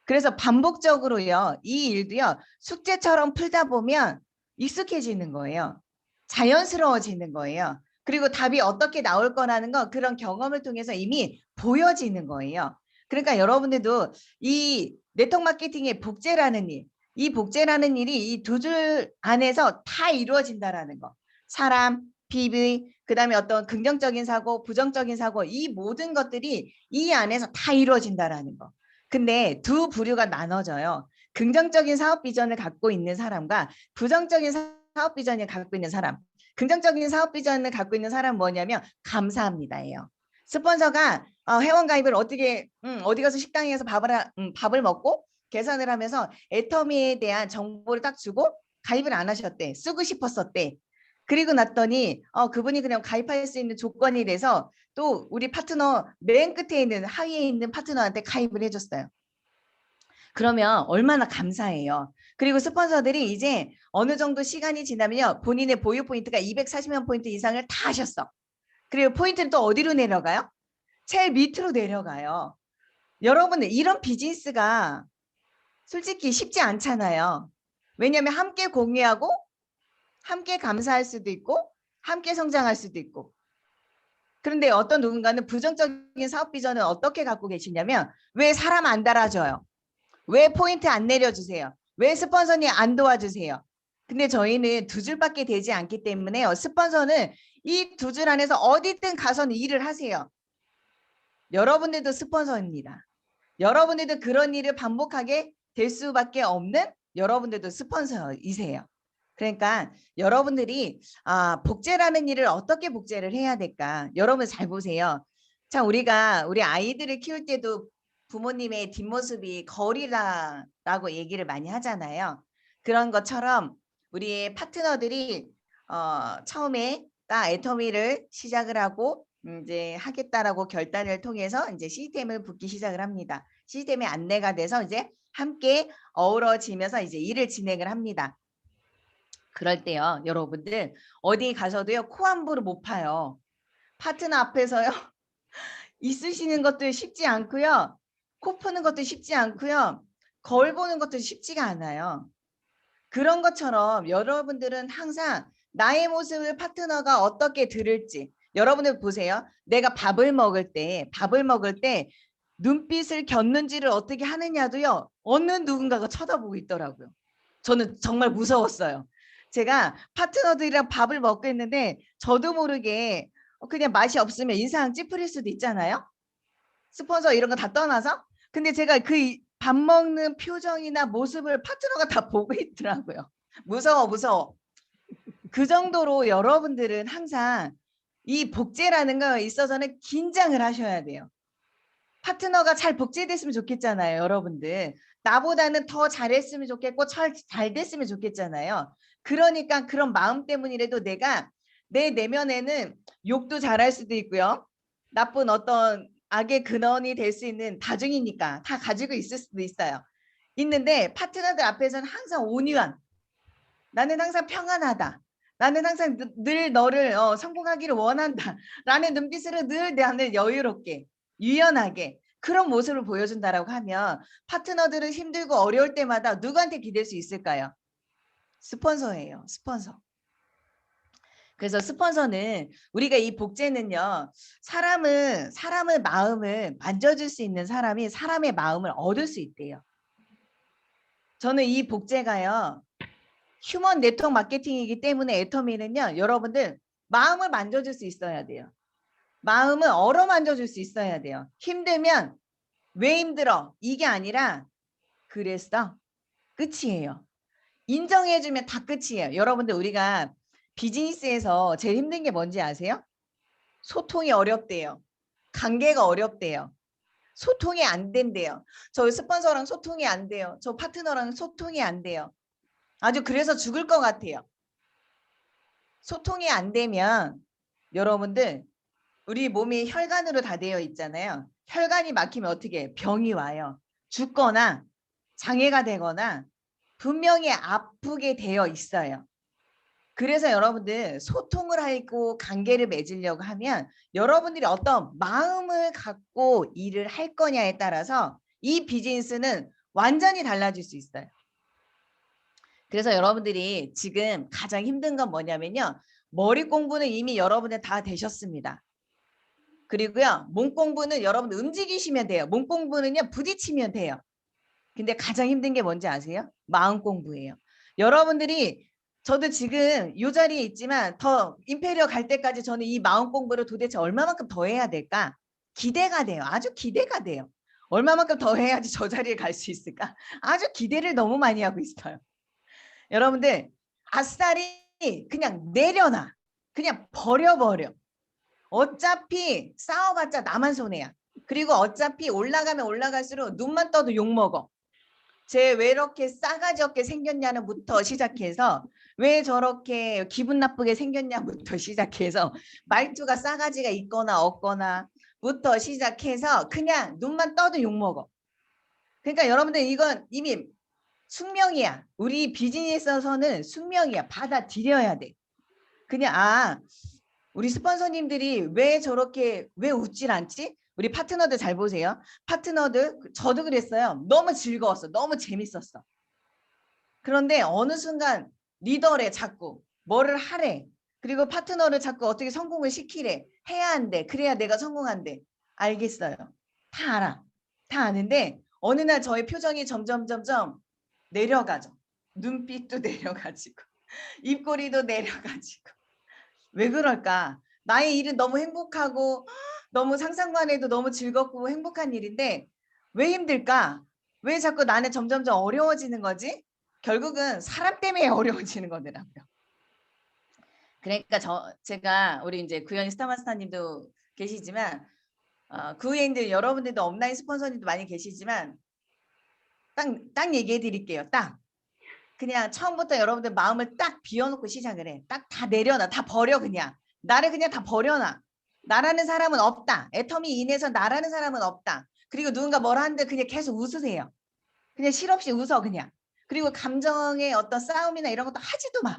그래서 반복적으로요, 이 일도요, 숙제처럼 풀다 보면 익숙해지는 거예요. 자연스러워지는 거예요. 그리고 답이 어떻게 나올 거라는 거 그런 경험을 통해서 이미 보여지는 거예요. 그러니까 여러분들도 이 네트워크 마케팅의 복제라는 일, 이 복제라는 일이 이 두 줄 안에서 다 이루어진다라는 거. 사람, PV, 그다음에 어떤 긍정적인 사고, 부정적인 사고, 이 모든 것들이 이 안에서 다 이루어진다라는 거. 근데 두 부류가 나눠져요. 긍정적인 사업 비전을 갖고 있는 사람과 부정적인 사업 비전을 갖고 있는 사람. 긍정적인 사업 비전을 갖고 있는 사람은 뭐냐면 감사합니다예요. 스폰서가 회원 가입을 어떻게 어디 가서 식당에서 밥을 먹고 계산을 하면서 애터미에 대한 정보를 딱 주고 가입을 안 하셨대. 쓰고 싶었었대. 그리고 났더니 그분이 그냥 가입할 수 있는 조건이 돼서 또 우리 파트너 맨 끝에 있는 하위에 있는 파트너한테 가입을 해줬어요. 그러면 얼마나 감사해요. 그리고 스폰서들이 이제 어느 정도 시간이 지나면요. 본인의 보유 포인트가 240만 포인트 이상을 다 하셨어. 그리고 포인트는 또 어디로 내려가요? 제일 밑으로 내려가요. 여러분들 이런 비즈니스가 솔직히 쉽지 않잖아요. 왜냐하면 함께 공유하고 함께 감사할 수도 있고 함께 성장할 수도 있고. 그런데 어떤 누군가는 부정적인 사업 비전을 어떻게 갖고 계시냐면 왜 사람 안 달아줘요? 왜 포인트 안 내려주세요? 왜 스폰서님 안 도와주세요? 근데 저희는 두 줄밖에 되지 않기 때문에 스폰서는 이 두 줄 안에서 어디든 가서는 일을 하세요. 여러분들도 스폰서입니다. 여러분들도 그런 일을 반복하게 될 수밖에 없는 여러분들도 스폰서이세요. 그러니까 여러분들이 복제라는 일을 어떻게 복제를 해야 될까? 여러분 잘 보세요. 자, 우리가 우리 아이들을 키울 때도 부모님의 뒷모습이 거울이라고 얘기를 많이 하잖아요. 그런 것처럼 우리의 파트너들이 처음에 딱 애터미를 시작을 하고 이제 하겠다라고 결단을 통해서 이제 시스템을 붙기 시작을 합니다. 시스템이 안내가 돼서 이제 함께 어우러지면서 이제 일을 진행을 합니다. 그럴 때요, 여러분들 어디 가서도요 코 함부로 못 파요. 파트너 앞에서요 있으시는 것도 쉽지 않고요, 코 푸는 것도 쉽지 않고요, 거울 보는 것도 쉽지가 않아요. 그런 것처럼 여러분들은 항상 나의 모습을 파트너가 어떻게 들을지, 여러분들 보세요. 내가 밥을 먹을 때 눈빛을 곁눈질을 어떻게 하느냐도요 어느 누군가가 쳐다보고 있더라고요. 저는 정말 무서웠어요. 제가 파트너들이랑 밥을 먹고 있는데 저도 모르게 그냥 맛이 없으면 인상 찌푸릴 수도 있잖아요. 스폰서 이런 거 다 떠나서. 근데 제가 그 밥 먹는 표정이나 모습을 파트너가 다 보고 있더라고요. 무서워. 그 정도로 여러분들은 항상 이 복제라는 거에 있어서는 긴장을 하셔야 돼요. 파트너가 잘 복제됐으면 좋겠잖아요, 여러분들. 나보다는 더 잘했으면 좋겠고 잘 됐으면 좋겠잖아요. 그러니까 그런 마음 때문이라도 내가 내 내면에는 욕도 잘할 수도 있고요. 나쁜 어떤 악의 근원이 될 수 있는 다중이니까 다 가지고 있을 수도 있어요. 있는데 파트너들 앞에서는 항상 온유한, 나는 항상 평안하다, 나는 항상 늘 너를 성공하기를 원한다 라는 눈빛으로 늘 나는 여유롭게 유연하게 그런 모습을 보여준다라고 하면 파트너들은 힘들고 어려울 때마다 누구한테 기댈 수 있을까요? 스폰서예요. 스폰서. 그래서 스폰서는 우리가 이 복제는요, 사람의 마음을 만져줄 수 있는 사람이 사람의 마음을 얻을 수 있대요. 저는 이 복제가요 휴먼 네트워크 마케팅이기 때문에 애터미는요 여러분들 마음을 만져줄 수 있어야 돼요. 마음을 어루만져줄 수 있어야 돼요. 힘들면 왜 힘들어? 이게 아니라 그랬어. 끝이에요. 인정해주면 다 끝이에요. 여러분들 우리가 비즈니스에서 제일 힘든 게 뭔지 아세요? 소통이 어렵대요. 관계가 어렵대요. 소통이 안 된대요. 저 스폰서랑 소통이 안 돼요. 저 파트너랑 소통이 안 돼요. 아주 그래서 죽을 것 같아요. 소통이 안 되면 여러분들 우리 몸이 혈관으로 다 되어 있잖아요. 혈관이 막히면 어떻게 해요? 병이 와요. 죽거나 장애가 되거나 분명히 아프게 되어 있어요. 그래서 여러분들 소통을 하고 관계를 맺으려고 하면 여러분들이 어떤 마음을 갖고 일을 할 거냐에 따라서 이 비즈니스는 완전히 달라질 수 있어요. 그래서 여러분들이 지금 가장 힘든 건 뭐냐면요. 머리 공부는 이미 여러분들 다 되셨습니다. 그리고요. 몸 공부는 여러분들 움직이시면 돼요. 몸 공부는요. 부딪히면 돼요. 근데 가장 힘든 게 뭔지 아세요? 마음 공부예요. 여러분들이 저도 지금 이 자리에 있지만 더 임페리어 갈 때까지 저는 이 마음 공부를 도대체 얼마만큼 더 해야 될까? 기대가 돼요. 아주 기대가 돼요. 얼마만큼 더 해야지 저 자리에 갈 수 있을까? 아주 기대를 너무 많이 하고 있어요. 여러분들 아싸리 그냥 내려놔. 그냥 버려버려. 어차피 싸워봤자 나만 손해야. 그리고 어차피 올라가면 올라갈수록 눈만 떠도 욕먹어. 쟤 왜 이렇게 싸가지 없게 생겼냐는부터 시작해서 왜 저렇게 기분 나쁘게 생겼냐부터 시작해서 말투가 싸가지가 있거나 없거나부터 시작해서 그냥 눈만 떠도 욕먹어. 그러니까 여러분들 이건 이미 숙명이야. 우리 비즈니스에서는 숙명이야. 받아들여야 돼. 그냥 우리 스폰서님들이 왜 저렇게 왜 웃질 않지? 우리 파트너들 잘 보세요. 파트너들 저도 그랬어요. 너무 즐거웠어. 너무 재밌었어. 그런데 어느 순간 리더래 자꾸 뭐를 하래. 그리고 파트너를 자꾸 어떻게 성공을 시키래. 해야 한대. 그래야 내가 성공한대. 알겠어요. 다 알아. 다 아는데 어느 날 저의 표정이 점점 내려가죠. 눈빛도 내려가지고 입꼬리도 내려가지고 왜 그럴까? 나의 일은 너무 행복하고 너무 상상만 해도 너무 즐겁고 행복한 일인데 왜 힘들까? 왜 자꾸 나는 점점 어려워지는 거지? 결국은 사람 때문에 어려워지는 거더라고요. 그러니까 제가 우리 이제 구현이 스타마스터님도 계시지만 그 외에 이제 여러분들도 업라인 스폰서님도 많이 계시지만 딱 얘기해 드릴게요. 딱 그냥 처음부터 여러분들 마음을 딱 비워놓고 시작을 해. 딱 다 내려놔. 다 버려 그냥. 나를 그냥 다 버려놔. 나라는 사람은 없다. 애터미 인해서 나라는 사람은 없다. 그리고 누군가 뭐라 하는데 그냥 계속 웃으세요. 그냥 실없이 웃어 그냥. 그리고 감정의 어떤 싸움이나 이런 것도 하지도 마.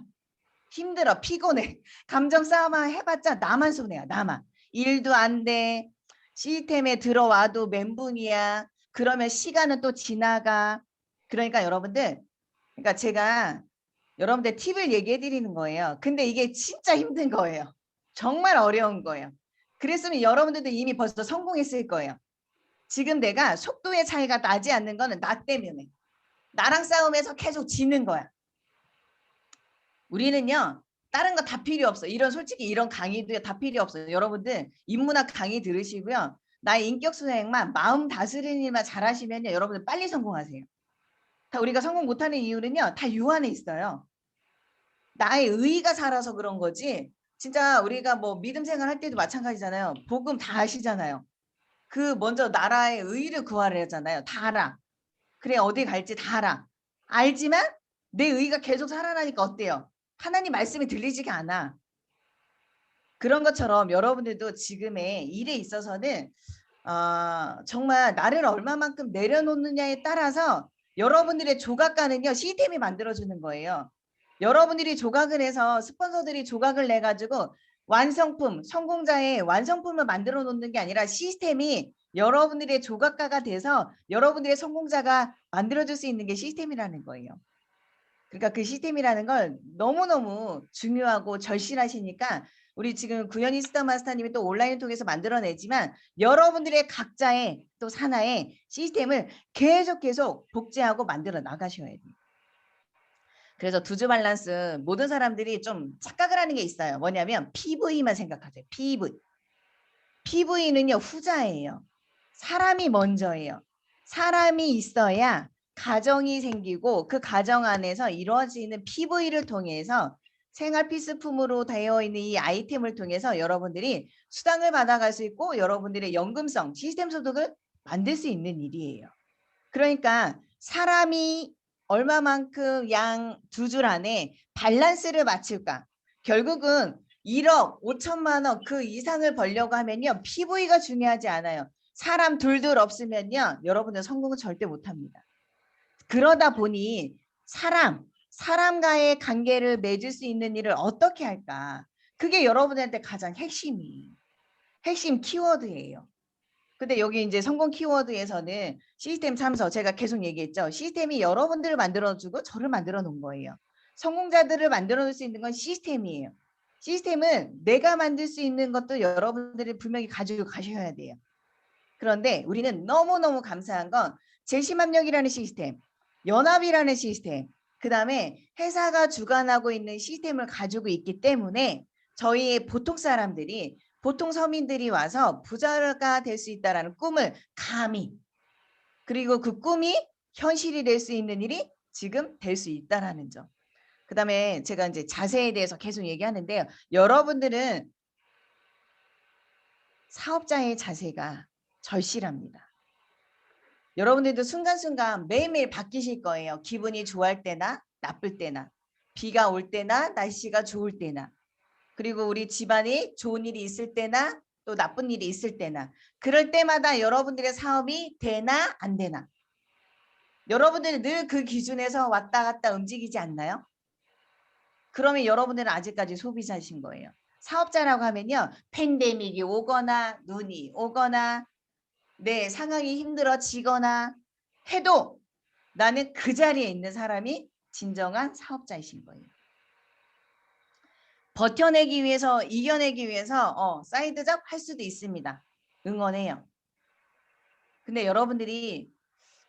힘들어. 피곤해. 감정 싸움 해봤자 나만 손해야. 나만. 일도 안 돼. 시스템에 들어와도 멘붕이야. 그러면 시간은 또 지나가. 그러니까 여러분들 그러니까 제가 여러분들 팁을 얘기해 드리는 거예요. 근데 이게 진짜 힘든 거예요. 정말 어려운 거예요. 그랬으면 여러분들도 이미 벌써 성공했을 거예요. 지금 내가 속도의 차이가 나지 않는 거는 나 때문에. 나랑 싸움해서 계속 지는 거야. 우리는요. 다른 거 다 필요 없어. 솔직히 이런 강의도 다 필요 없어요. 여러분들 인문학 강의 들으시고요. 나의 인격 수행만 마음 다스리는 일만 잘하시면요. 여러분들 빨리 성공하세요. 다 우리가 성공 못하는 이유는요. 다 유 안에 있어요. 나의 의가 살아서 그런 거지. 진짜 우리가 뭐 믿음 생활 할 때도 마찬가지잖아요. 복음 다 아시잖아요. 그 먼저 나라의 의를 구하려 하잖아요. 다 알아. 그래 어디 갈지 다 알아. 알지만 내 의가 계속 살아나니까 어때요? 하나님 말씀이 들리지가 않아. 그런 것처럼 여러분들도 지금의 일에 있어서는 정말 나를 얼마만큼 내려놓느냐에 따라서 여러분들의 조각가는요 시스템이 만들어주는 거예요. 여러분들이 조각을 해서 스폰서들이 조각을 내 가지고 완성품, 성공자의 완성품을 만들어 놓는 게 아니라 시스템이 여러분들의 조각가가 돼서 여러분들의 성공자가 만들어줄 수 있는 게 시스템이라는 거예요. 그러니까 그 시스템이라는 걸 너무너무 중요하고 절실하시니까 우리 지금 구현이 스타 마스터님이 또 온라인을 통해서 만들어내지만 여러분들의 각자의 또 산하의 시스템을 계속 복제하고 만들어 나가셔야 돼요. 그래서 두즈 밸런스 모든 사람들이 좀 착각을 하는 게 있어요. 뭐냐면 PV만 생각하세요. PV. PV는요 후자예요. 사람이 먼저예요. 사람이 있어야 가정이 생기고 그 가정 안에서 이루어지는 PV를 통해서 생활 필수품으로 되어 있는 이 아이템을 통해서 여러분들이 수당을 받아갈 수 있고 여러분들의 연금성 시스템 소득을 만들 수 있는 일이에요. 그러니까 사람이 얼마만큼 양 두 줄 안에 밸런스를 맞출까? 결국은 1억 5천만 원 그 이상을 벌려고 하면요. PV가 중요하지 않아요. 사람 둘둘 없으면요. 여러분은 성공은 절대 못합니다. 그러다 보니 사람과의 관계를 맺을 수 있는 일을 어떻게 할까? 그게 여러분한테 가장 핵심 키워드예요. 근데 여기 이제 성공 키워드에서는 시스템 참석 제가 계속 얘기했죠. 시스템이 여러분들을 만들어주고 저를 만들어 놓은 거예요. 성공자들을 만들어 놓을 수 있는 건 시스템이에요. 시스템은 내가 만들 수 있는 것도 여러분들이 분명히 가지고 가셔야 돼요. 그런데 우리는 너무너무 감사한 건 제심합력이라는 시스템, 연합이라는 시스템, 그 다음에 회사가 주관하고 있는 시스템을 가지고 있기 때문에 저희의 보통 사람들이 보통 서민들이 와서 부자가 될 수 있다는 꿈을 감히 그리고 그 꿈이 현실이 될 수 있는 일이 지금 될 수 있다라는 점. 그 다음에 제가 이제 자세에 대해서 계속 얘기하는데요. 여러분들은 사업자의 자세가 절실합니다. 여러분들도 순간순간 매일매일 바뀌실 거예요. 기분이 좋을 때나 나쁠 때나, 비가 올 때나 날씨가 좋을 때나, 그리고 우리 집안에 좋은 일이 있을 때나 또 나쁜 일이 있을 때나, 그럴 때마다 여러분들의 사업이 되나 안 되나, 여러분들이 늘 그 기준에서 왔다 갔다 움직이지 않나요? 그러면 여러분들은 아직까지 소비자이신 거예요. 사업자라고 하면요, 팬데믹이 오거나 눈이 오거나 내 상황이 힘들어지거나 해도 나는 그 자리에 있는 사람이 진정한 사업자이신 거예요. 버텨내기 위해서, 이겨내기 위해서 사이드 잡 할 수도 있습니다. 응원해요. 근데 여러분들이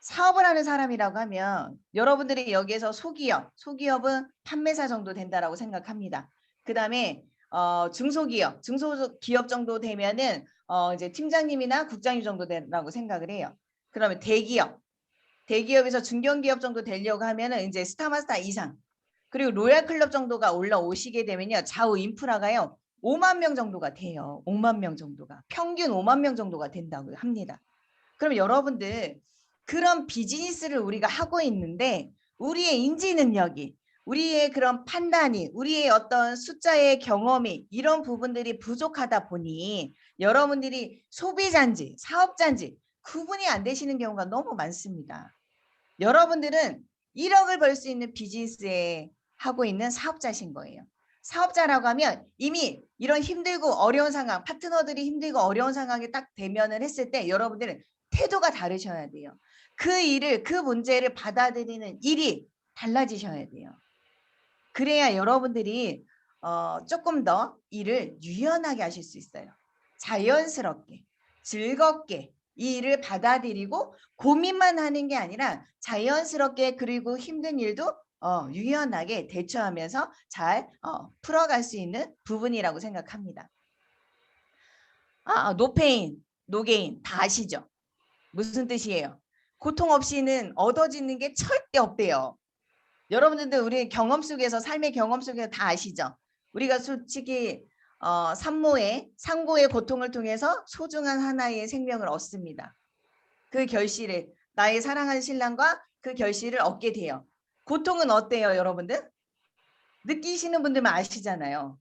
사업을 하는 사람이라고 하면 여러분들이 여기에서 소기업은 판매사 정도 된다라고 생각합니다. 그 다음에 중소기업 정도 되면은 이제 팀장님이나 국장님 정도 된다고 생각을 해요. 그러면 대기업에서 중견기업 정도 되려고 하면은 이제 스타마스터 이상, 그리고 로얄클럽 정도가 올라오시게 되면요, 좌우 인프라가요 5만 명 정도가 돼요. 5만 명 정도가, 평균 5만 명 정도가 된다고 합니다. 그럼 여러분들, 그런 비즈니스를 우리가 하고 있는데 우리의 인지 능력이, 우리의 그런 판단이, 우리의 어떤 숫자의 경험이, 이런 부분들이 부족하다 보니 여러분들이 소비자인지 사업자인지 구분이 안 되시는 경우가 너무 많습니다. 여러분들은 1억을 벌 수 있는 비즈니스에 하고 있는 사업자신 거예요. 사업자라고 하면 이미 이런 힘들고 어려운 상황, 파트너들이 힘들고 어려운 상황이 딱 대면을 했을 때 여러분들은 태도가 다르셔야 돼요. 그 일을, 그 문제를 받아들이는 일이 달라지셔야 돼요. 그래야 여러분들이 조금 더 일을 유연하게 하실 수 있어요. 자연스럽게, 즐겁게 이 일을 받아들이고 고민만 하는 게 아니라 자연스럽게, 그리고 힘든 일도 유연하게 대처하면서 잘 풀어갈 수 있는 부분이라고 생각합니다. 노페인, 노게인 다 아시죠? 무슨 뜻이에요? 고통 없이는 얻어지는 게 절대 없대요. 여러분들도 우리 경험 속에서, 삶의 경험 속에서 다 아시죠? 우리가 솔직히 상고의 고통을 통해서 소중한 하나의 생명을 얻습니다. 그 결실을, 나의 사랑하는 신랑과 그 결실을 얻게 돼요. 고통은 어때요, 여러분들? 느끼시는 분들만 아시잖아요.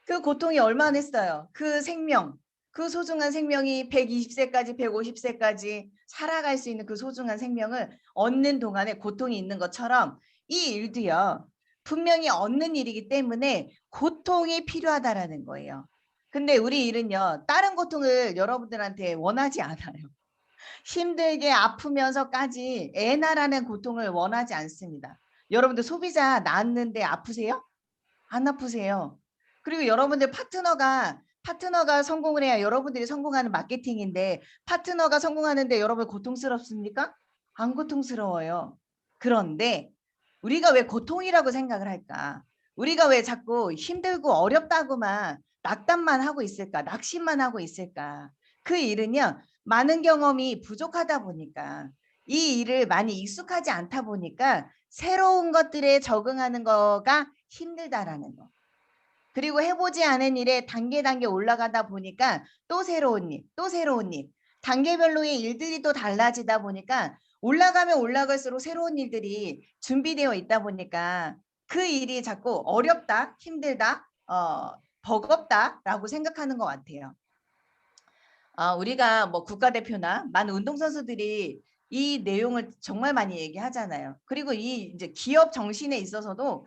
그 고통이 얼마나 했어요. 그 생명, 그 소중한 생명이 120세까지 150세까지 살아갈 수 있는 그 소중한 생명을 얻는 동안에 고통이 있는 것처럼 이 일도요, 분명히 얻는 일이기 때문에 고통이 필요하다라는 거예요. 근데 우리 일은요, 다른 고통을 여러분들한테 원하지 않아요. 힘들게 아프면서까지 애나라는 고통을 원하지 않습니다. 여러분들 소비자 낳았는데 아프세요? 안 아프세요? 그리고 여러분들 파트너가 성공을 해야 여러분들이 성공하는 마케팅인데, 파트너가 성공하는데 여러분 고통스럽습니까? 안 고통스러워요. 그런데 우리가 왜 고통이라고 생각을 할까? 우리가 왜 자꾸 힘들고 어렵다고만 낙담만 하고 있을까? 낙심만 하고 있을까? 그 일은요, 많은 경험이 부족하다 보니까, 이 일을 많이 익숙하지 않다 보니까 새로운 것들에 적응하는 거가 힘들다라는 거. 그리고 해보지 않은 일에 단계 올라가다 보니까 또 새로운 일, 또 새로운 일, 단계별로의 일들이 또 달라지다 보니까 올라가면 올라갈수록 새로운 일들이 준비되어 있다 보니까 그 일이 자꾸 어렵다, 힘들다, 버겁다라고 생각하는 것 같아요. 우리가 뭐 국가대표나 많은 운동선수들이 이 내용을 정말 많이 얘기하잖아요. 그리고 이 이제 기업 정신에 있어서도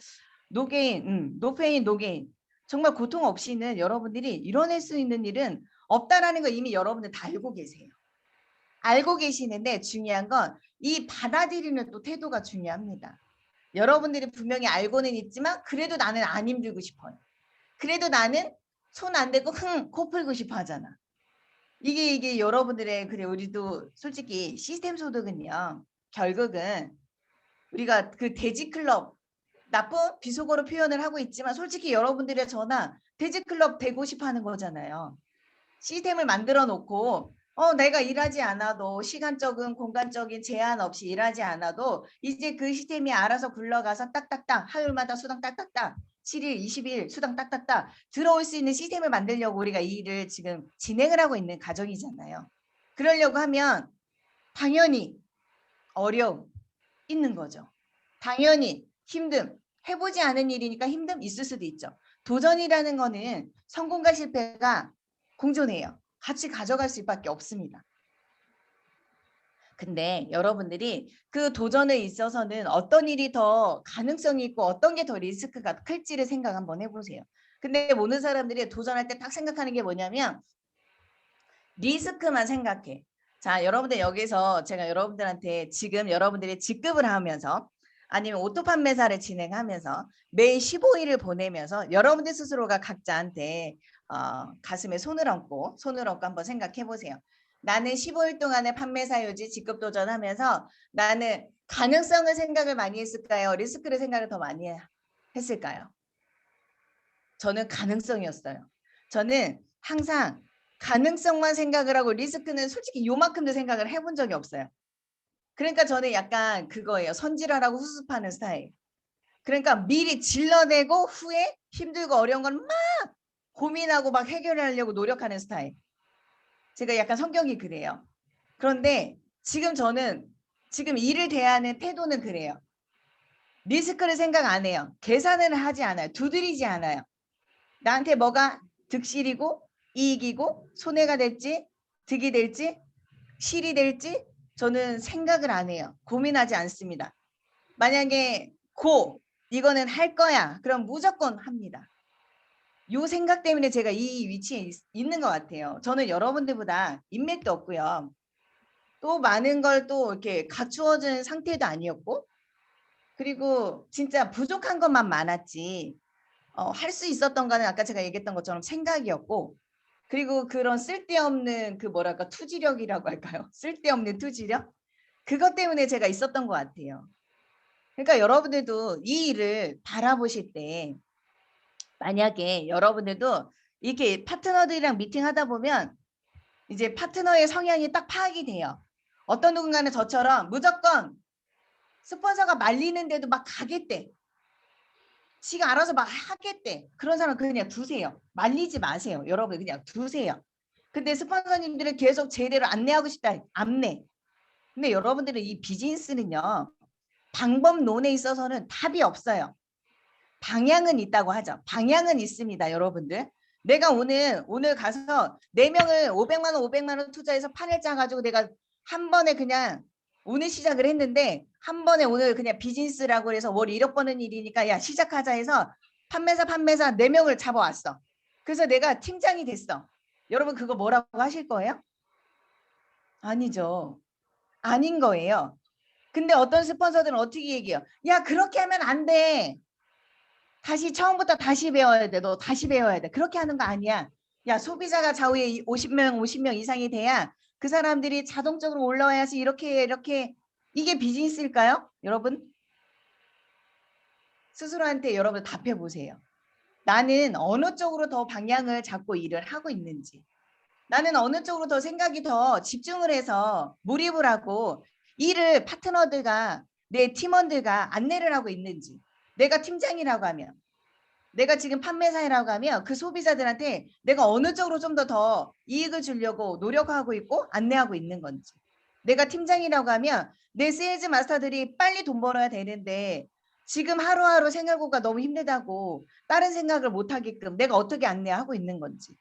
노게인, 노페인, 노게인, 정말 고통 없이는 여러분들이 이뤄낼 수 있는 일은 없다라는 거 이미 여러분들 다 알고 계세요. 알고 계시는데 중요한 건 이 받아들이는 또 태도가 중요합니다. 여러분들이 분명히 알고는 있지만 그래도 나는 안 힘들고 싶어요. 그래도 나는 손 안 대고 코 풀고 싶어 하잖아. 이게 여러분들의, 그래 우리도 솔직히 시스템 소득은요, 결국은 우리가 그 돼지클럽, 나쁜 비속어로 표현을 하고 있지만 솔직히 여러분들의 전화 돼지클럽 되고 싶어 하는 거잖아요. 시스템을 만들어 놓고 내가 일하지 않아도, 시간적인 공간적인 제한 없이 일하지 않아도 이제 그 시스템이 알아서 굴러가서 딱딱딱 화요일마다 수당 딱딱딱 7일 20일 수당 딱딱딱 들어올 수 있는 시스템을 만들려고 우리가 이 일을 지금 진행을 하고 있는 과정이잖아요. 그러려고 하면 당연히 어려움 있는 거죠. 당연히 힘듦, 해보지 않은 일이니까 힘듦 있을 수도 있죠. 도전이라는 거는 성공과 실패가 공존해요. 같이 가져갈 수밖에 없습니다. 근데 여러분들이 그 도전에 있어서는 어떤 일이 더 가능성이 있고 어떤 게 더 리스크가 클지를 생각 한번 해보세요. 근데 모든 사람들이 도전할 때 딱 생각하는 게 뭐냐면 리스크만 생각해. 자, 여러분들 여기서 제가 여러분들한테 지금 여러분들이 직급을 하면서 아니면 오토 판매사를 진행하면서 매일 15일을 보내면서 여러분들 스스로가 각자한테 가슴에 손을 얹고 한번 생각해 보세요. 나는 15일 동안의 판매사 유지 직급 도전하면서 나는 가능성을 생각을 많이 했을까요? 리스크를 생각을 더 많이 했을까요? 저는 가능성이었어요. 저는 항상 가능성만 생각을 하고 리스크는 솔직히 요만큼도 생각을 해본 적이 없어요. 그러니까 저는 약간 그거예요. 선질하라고 수습하는 스타일. 그러니까 미리 질러내고 후에 힘들고 어려운 건 막 고민하고 막 해결하려고 노력하는 스타일. 제가 약간 성격이 그래요. 그런데 지금 저는 지금 일을 대하는 태도는 그래요. 리스크를 생각 안 해요. 계산을 하지 않아요. 두드리지 않아요. 나한테 뭐가 득실이고 이익이고 손해가 될지 득이 될지 실이 될지 저는 생각을 안 해요. 고민하지 않습니다. 만약에 이거는 할 거야. 그럼 무조건 합니다. 요 생각 때문에 제가 이 위치에 있는 것 같아요. 저는 여러분들보다 인맥도 없고요. 또 많은 걸 또 이렇게 갖추어진 상태도 아니었고 그리고 진짜 부족한 것만 많았지 할 수 있었던 거는 아까 제가 얘기했던 것처럼 생각이었고 그리고 그런 쓸데없는 그 뭐랄까 투지력이라고 할까요? 쓸데없는 투지력? 그것 때문에 제가 있었던 것 같아요. 그러니까 여러분들도 이 일을 바라보실 때 만약에 여러분들도 이렇게 파트너들이랑 미팅하다 보면 이제 파트너의 성향이 딱 파악이 돼요. 어떤 누군가는 저처럼 무조건 스폰서가 말리는데도 막 가겠대. 지가 알아서 막 하겠대. 그런 사람 그냥 두세요. 말리지 마세요. 여러분 그냥 두세요. 근데 스폰서님들은 계속 제대로 안내하고 싶다. 안내. 근데 여러분들은 이 비즈니스는요. 방법론에 있어서는 답이 없어요. 방향은 있다고 하죠. 방향은 있습니다. 여러분들. 내가 오늘 가서 4명을 500만 원 투자해서 판을 짜가지고 내가 한 번에 그냥 오늘 시작을 했는데 한 번에 오늘 그냥 비즈니스라고 해서 월 1억 버는 일이니까 야 시작하자 해서 판매사 4명을 잡아왔어. 그래서 내가 팀장이 됐어. 여러분 그거 뭐라고 하실 거예요? 아니죠. 아닌 거예요. 근데 어떤 스폰서들은 어떻게 얘기해요? 야 그렇게 하면 안 돼. 다시 처음부터 다시 배워야 돼. 너 다시 배워야 돼. 그렇게 하는 거 아니야. 야 소비자가 좌우에 50명 이상이 돼야 그 사람들이 자동적으로 올라와야지 이렇게 이게 비즈니스일까요? 여러분 스스로한테 여러분 답해 보세요. 나는 어느 쪽으로 더 방향을 잡고 일을 하고 있는지 나는 어느 쪽으로 더 생각이 더 집중을 해서 몰입을 하고 일을 파트너들과 내 팀원들과 안내를 하고 있는지 내가 팀장이라고 하면 내가 지금 판매사라고 하면 그 소비자들한테 내가 어느 쪽으로 좀 더 이익을 주려고 노력하고 있고 안내하고 있는 건지 내가 팀장이라고 하면 내 세일즈 마스터들이 빨리 돈 벌어야 되는데 지금 하루하루 생활고가 너무 힘들다고 다른 생각을 못하게끔 내가 어떻게 안내하고 있는 건지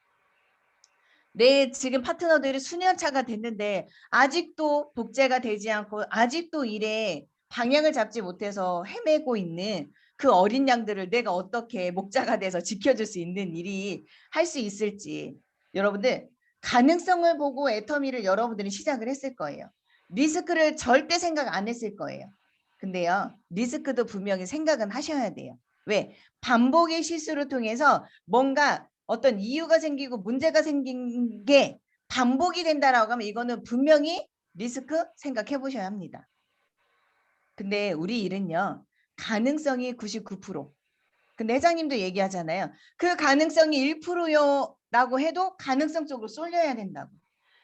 내 지금 파트너들이 수년 차가 됐는데 아직도 복제가 되지 않고 아직도 일에 방향을 잡지 못해서 헤매고 있는 그 어린 양들을 내가 어떻게 목자가 돼서 지켜줄 수 있는 일이 할 수 있을지 여러분들 가능성을 보고 애터미를 여러분들이 시작을 했을 거예요. 리스크를 절대 생각 안 했을 거예요. 근데요 리스크도 분명히 생각은 하셔야 돼요. 왜? 반복의 실수를 통해서 뭔가 어떤 이유가 생기고 문제가 생긴 게 반복이 된다라고 하면 이거는 분명히 리스크 생각해 보셔야 합니다. 근데 우리 일은요. 가능성이 99%. 근데 회장님도 얘기하잖아요. 그 가능성이 1%요라고 해도 가능성 쪽으로 쏠려야 된다고.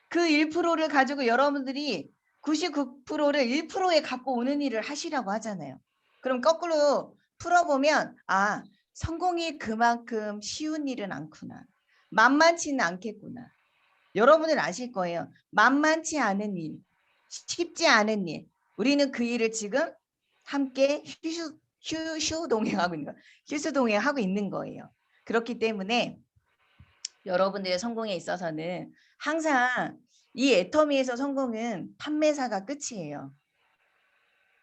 그 1%를 가지고 여러분들이 99%를 1%에 갖고 오는 일을 하시라고 하잖아요. 그럼 거꾸로 풀어보면 성공이 그만큼 쉬운 일은 않구나. 만만치는 않겠구나. 여러분은 아실 거예요. 만만치 않은 일, 쉽지 않은 일. 우리는 그 일을 지금 함께 동행하고 있는 거, 휴수 동행하고 있는 거예요. 그렇기 때문에 여러분들의 성공에 있어서는 항상 이 애터미에서 성공은 판매사가 끝이에요.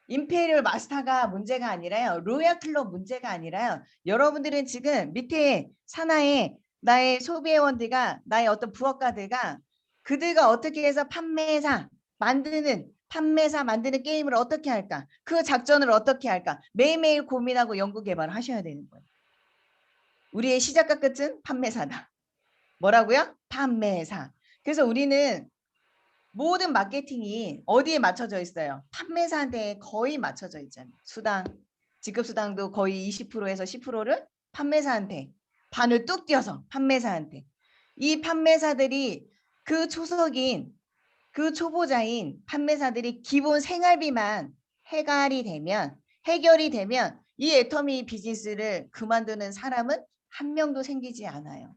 임페리얼 마스터가 문제가 아니라요. 로얄 클럽 문제가 아니라요. 여러분들은 지금 밑에 산하에 나의 소비회원들과 나의 어떤 부업가들과 그들과 어떻게 해서 판매사 만드는 게임을 어떻게 할까? 그 작전을 어떻게 할까? 매일매일 고민하고 연구 개발을 하셔야 되는 거예요. 우리의 시작과 끝은 판매사다. 뭐라고요? 판매사. 그래서 우리는 모든 마케팅이 어디에 맞춰져 있어요? 판매사한테 거의 맞춰져 있잖아요. 지급수당도 거의 20%에서 10%를 판매사한테, 반을 뚝 띄어서 판매사한테. 이 판매사들이 그 초석인, 그 초보자인 판매사들이 기본 생활비만 해결이 되면 이 애터미 비즈니스를 그만두는 사람은 한 명도 생기지 않아요.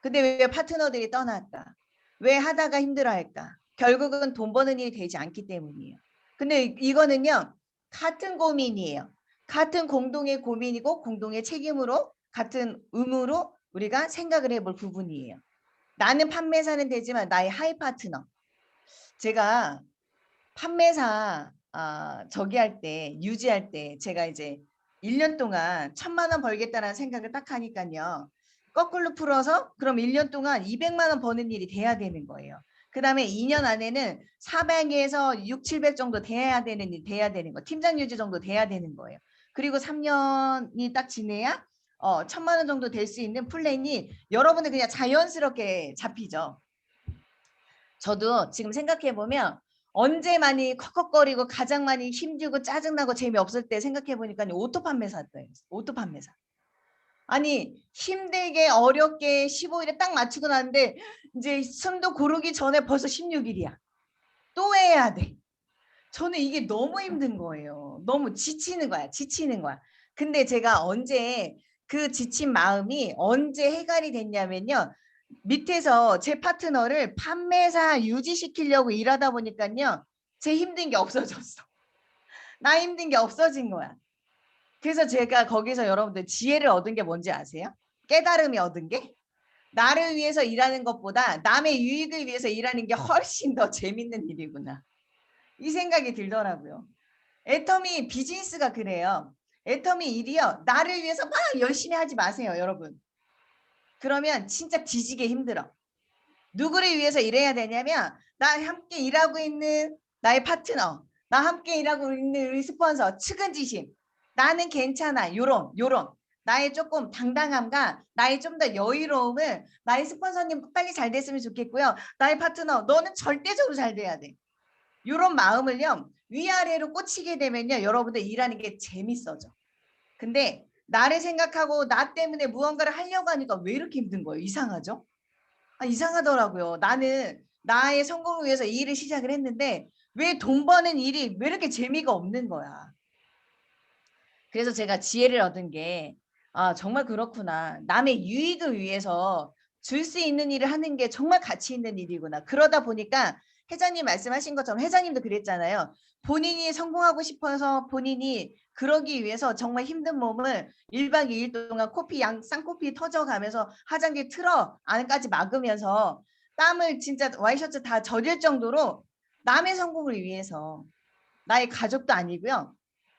근데 왜 파트너들이 떠났다? 왜 하다가 힘들어할까? 결국은 돈 버는 일이 되지 않기 때문이에요. 근데 이거는요, 같은 고민이에요. 같은 공동의 고민이고 공동의 책임으로 같은 의무로 우리가 생각을 해볼 부분이에요. 나는 판매사는 되지만 나의 하이 파트너. 제가 판매사 저기 할 때, 유지할 때 제가 이제 1년 동안 1,000만 원 벌겠다는 생각을 딱 하니까요. 거꾸로 풀어서 그럼 1년 동안 200만 원 버는 일이 돼야 되는 거예요. 그 다음에 2년 안에는 400에서 6, 700 정도 돼야 되는 거. 팀장 유지 정도 돼야 되는 거예요. 그리고 3년이 딱 지내야 1,000만 원 정도 될 수 있는 플랜이 여러분들 그냥 자연스럽게 잡히죠. 저도 지금 생각해 보면 언제 많이 컥컥거리고 가장 많이 힘들고 짜증나고 재미없을 때 생각해 보니까 오토 판매사였어요. 오토 판매사. 아니 힘들게 어렵게 15일에 딱 맞추고 나는데 이제 숨도 고르기 전에 벌써 16일이야. 또 해야 돼. 저는 이게 너무 힘든 거예요. 너무 지치는 거야. 근데 제가 언제 그 지친 마음이 언제 해결이 됐냐면요. 밑에서 제 파트너를 판매사 유지시키려고 일하다 보니까요. 제 힘든 게 없어졌어. 나 힘든 게 없어진 거야. 그래서 제가 거기서 여러분들 지혜를 얻은 게 뭔지 아세요? 깨달음이 얻은 게? 나를 위해서 일하는 것보다 남의 유익을 위해서 일하는 게 훨씬 더 재밌는 일이구나. 이 생각이 들더라고요. 애터미 비즈니스가 그래요. 애터미 일이요. 나를 위해서 막 열심히 하지 마세요, 여러분. 그러면 진짜 뒤지게 힘들어. 누구를 위해서 일해야 되냐면 나 함께 일하고 있는 나의 파트너, 나 함께 일하고 있는 우리 스폰서, 측은지심. 나는 괜찮아. 요런. 나의 조금 당당함과 나의 좀 더 여유로움을 나의 스폰서님 빨리 잘 됐으면 좋겠고요. 나의 파트너, 너는 절대적으로 잘 돼야 돼. 이런 마음을요. 위아래로 꽂히게 되면요. 여러분들 일하는 게 재밌어져. 근데 나를 생각하고 나 때문에 무언가를 하려고 하니까 왜 이렇게 힘든 거예요? 이상하죠? 이상하더라고요. 나는 나의 성공을 위해서 이 일을 시작을 했는데 왜 돈 버는 일이 왜 이렇게 재미가 없는 거야. 그래서 제가 지혜를 얻은 게 정말 그렇구나. 남의 유익을 위해서 줄 수 있는 일을 하는 게 정말 가치 있는 일이구나. 그러다 보니까 회장님 말씀하신 것처럼 회장님도 그랬잖아요. 본인이 성공하고 싶어서 본인이 그러기 위해서 정말 힘든 몸을 1박 2일 동안 쌍코피 터져가면서 화장기 틀어 안까지 막으면서 땀을 진짜 와이셔츠 다 젖을 정도로 남의 성공을 위해서 나의 가족도 아니고요.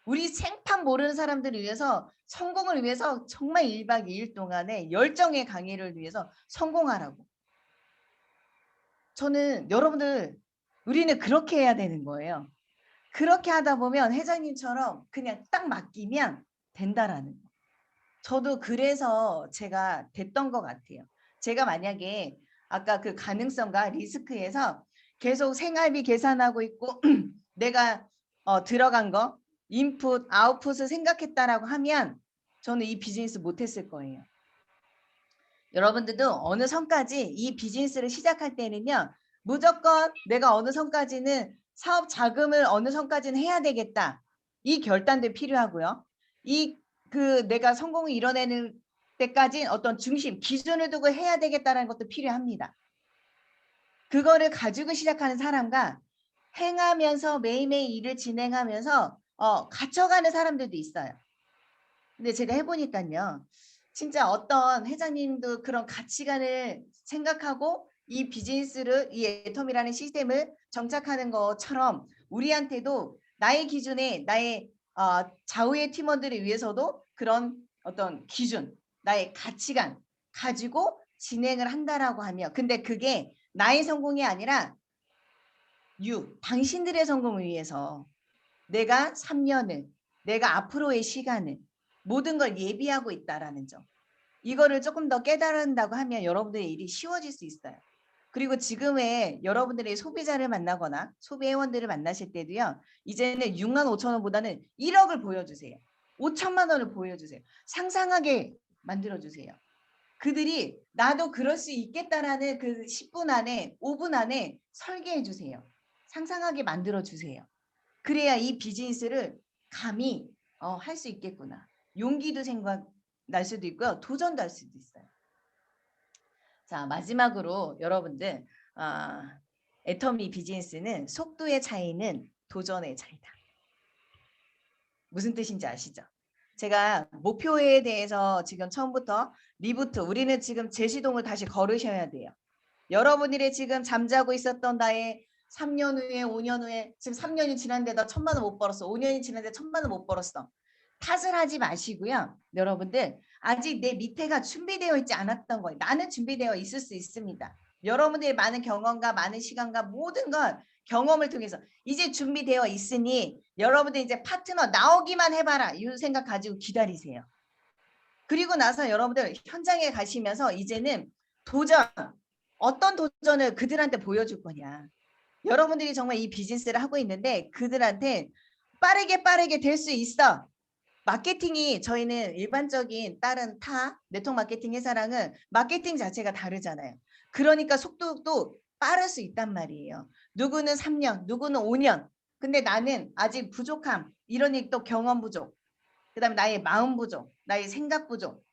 우리 생판 모르는 사람들을 위해서 성공을 위해서 정말 1박 2일 동안의 열정의 강의를 위해서 성공하라고. 저는 여러분들 우리는 그렇게 해야 되는 거예요. 그렇게 하다 보면 회장님처럼 그냥 딱 맡기면 된다라는 거. 저도 그래서 제가 됐던 것 같아요. 제가 만약에 아까 그 가능성과 리스크에서 계속 생활비 계산하고 있고 내가 들어간 거 인풋 아웃풋을 생각했다라고 하면 저는 이 비즈니스 못했을 거예요. 여러분들도 어느 선까지 이 비즈니스를 시작할 때는요. 무조건 내가 어느 선까지는 사업 자금을 어느 선까지는 해야 되겠다. 이 결단도 필요하고요. 내가 성공을 이뤄내는 때까지 어떤 중심, 기준을 두고 해야 되겠다는 것도 필요합니다. 그거를 가지고 시작하는 사람과 행하면서 매일매일 일을 진행하면서 갇혀가는 사람들도 있어요. 근데 제가 해보니까요. 진짜 어떤 회장님도 그런 가치관을 생각하고 이 비즈니스를 이 애텀이라는 시스템을 정착하는 것처럼 우리한테도 나의 기준에 나의 좌우의 팀원들을 위해서도 그런 어떤 기준, 나의 가치관 가지고 진행을 한다라고 하며 근데 그게 나의 성공이 아니라 당신들의 성공을 위해서 내가 3년을 내가 앞으로의 시간을 모든 걸 예비하고 있다라는 점. 이거를 조금 더 깨달은다고 하면 여러분들의 일이 쉬워질 수 있어요. 그리고 지금의 여러분들의 소비자를 만나거나 소비 회원들을 만나실 때도요. 이제는 6만 5천 원보다는 1억을 보여주세요. 5천만 원을 보여주세요. 상상하게 만들어주세요. 그들이 나도 그럴 수 있겠다라는 그 10분 안에 5분 안에 설계해 주세요. 상상하게 만들어 주세요. 그래야 이 비즈니스를 감히 할 수 있겠구나. 용기도 생각날 수도 있고요. 도전도 할 수도 있어요. 자, 마지막으로 여러분들 애터미 비즈니스는 속도의 차이는 도전의 차이다. 무슨 뜻인지 아시죠? 제가 목표에 대해서 지금 처음부터 리부트 우리는 지금 제시동을 다시 걸으셔야 돼요. 여러분들이 지금 잠자고 있었던 나의 3년 후에 5년 후에 지금 3년이 지났는데 나 1,000만 원 못 벌었어. 5년이 지났는데 1,000만 원 못 벌었어. 탓을 하지 마시고요. 여러분들 아직 내 밑에가 준비되어 있지 않았던 거예요. 나는 준비되어 있을 수 있습니다. 여러분들의 많은 경험과 많은 시간과 모든 걸 경험을 통해서 이제 준비되어 있으니 여러분들 이제 파트너 나오기만 해봐라. 이 생각 가지고 기다리세요. 그리고 나서 여러분들 현장에 가시면서 이제는 도전 어떤 도전을 그들한테 보여줄 거냐. 여러분들이 정말 이 비즈니스를 하고 있는데 그들한테 빠르게 될 수 있어. 마케팅이 저희는 일반적인 다른 타 네트워크 마케팅 회사랑은 마케팅 자체가 다르잖아요. 그러니까 속도도 빠를 수 있단 말이에요. 누구는 3년, 누구는 5년. 근데 나는 아직 부족함. 이러니 또 경험 부족. 그다음에 나의 마음 부족, 나의 생각 부족.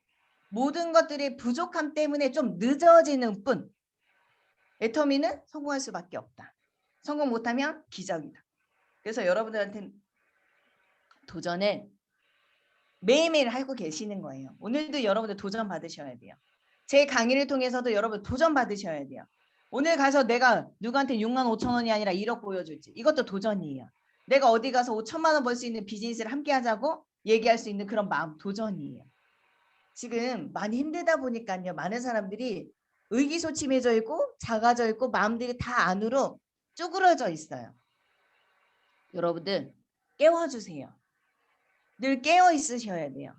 모든 것들이 부족함 때문에 좀 늦어지는 뿐. 애터미는 성공할 수밖에 없다. 성공 못하면 기적이다. 그래서 여러분들한테 도전을 매일매일 하고 계시는 거예요. 오늘도 여러분들 도전 받으셔야 돼요. 제 강의를 통해서도 여러분 도전 받으셔야 돼요. 오늘 가서 내가 누구한테 6만 5천 원이 아니라 1억 보여줄지 이것도 도전이에요. 내가 어디 가서 5천만 원 벌 수 있는 비즈니스를 함께 하자고 얘기할 수 있는 그런 마음 도전이에요. 지금 많이 힘들다 보니까요. 많은 사람들이 의기소침해져 있고 작아져 있고 마음들이 다 안으로 쭈그러져 있어요. 여러분들 깨워주세요. 늘 깨어 있으셔야 돼요.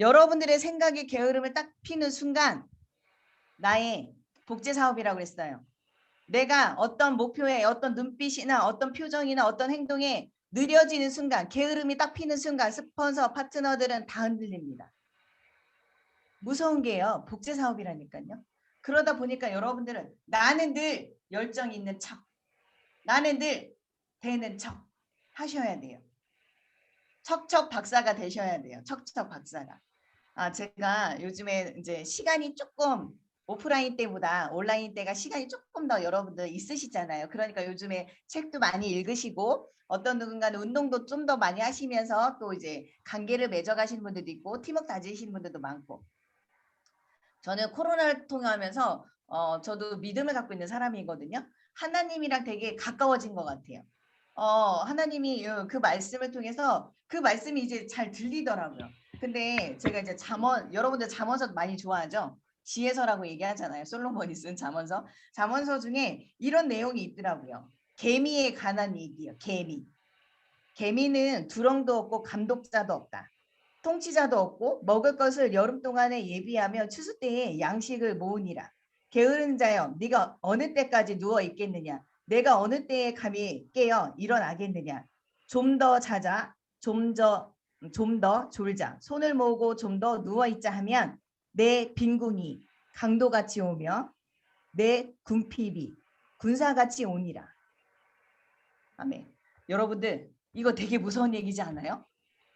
여러분들의 생각이 게으름을 딱 피는 순간 나의 복제 사업이라고 했어요. 내가 어떤 목표에 어떤 눈빛이나 어떤 표정이나 어떤 행동에 느려지는 순간 게으름이 딱 피는 순간 스폰서 파트너들은 다 흔들립니다. 무서운 게요. 복제 사업이라니까요. 그러다 보니까 여러분들은 나는 늘 열정 있는 척 나는 늘 되는 척 하셔야 돼요. 척척 박사가 되셔야 돼요. 척척 박사가. 제가 요즘에 이제 시간이 조금 오프라인 때보다 온라인 때가 시간이 조금 더 여러분들 있으시잖아요. 그러니까 요즘에 책도 많이 읽으시고 어떤 누군가는 운동도 좀 더 많이 하시면서 또 이제 관계를 맺어가시는 분들도 있고 팀워크 다지시는 분들도 많고 저는 코로나를 통하면서 저도 믿음을 갖고 있는 사람이거든요. 하나님이랑 되게 가까워진 것 같아요. 하나님이 그 말씀을 통해서 그 말씀이 이제 잘 들리더라고요. 근데 제가 이제 여러분들 잠언서 많이 좋아하죠? 지혜서라고 얘기하잖아요. 솔로몬이 쓴 잠언서. 잠언서 중에 이런 내용이 있더라고요. 개미에 관한 얘기예요. 개미는 두렁도 없고 감독자도 없다. 통치자도 없고 먹을 것을 여름 동안에 예비하며 추수 때에 양식을 모으니라. 게으른 자여 네가 어느 때까지 누워 있겠느냐. 내가 어느 때에 감히 깨어 일어나겠느냐. 좀 더 자자 좀 더 졸자 손을 모으고 좀 더 누워 있자 하면 내 빈궁이 강도같이 오며 내 궁핍이 군사같이 오니라. 아멘. 여러분들 이거 되게 무서운 얘기지 않아요?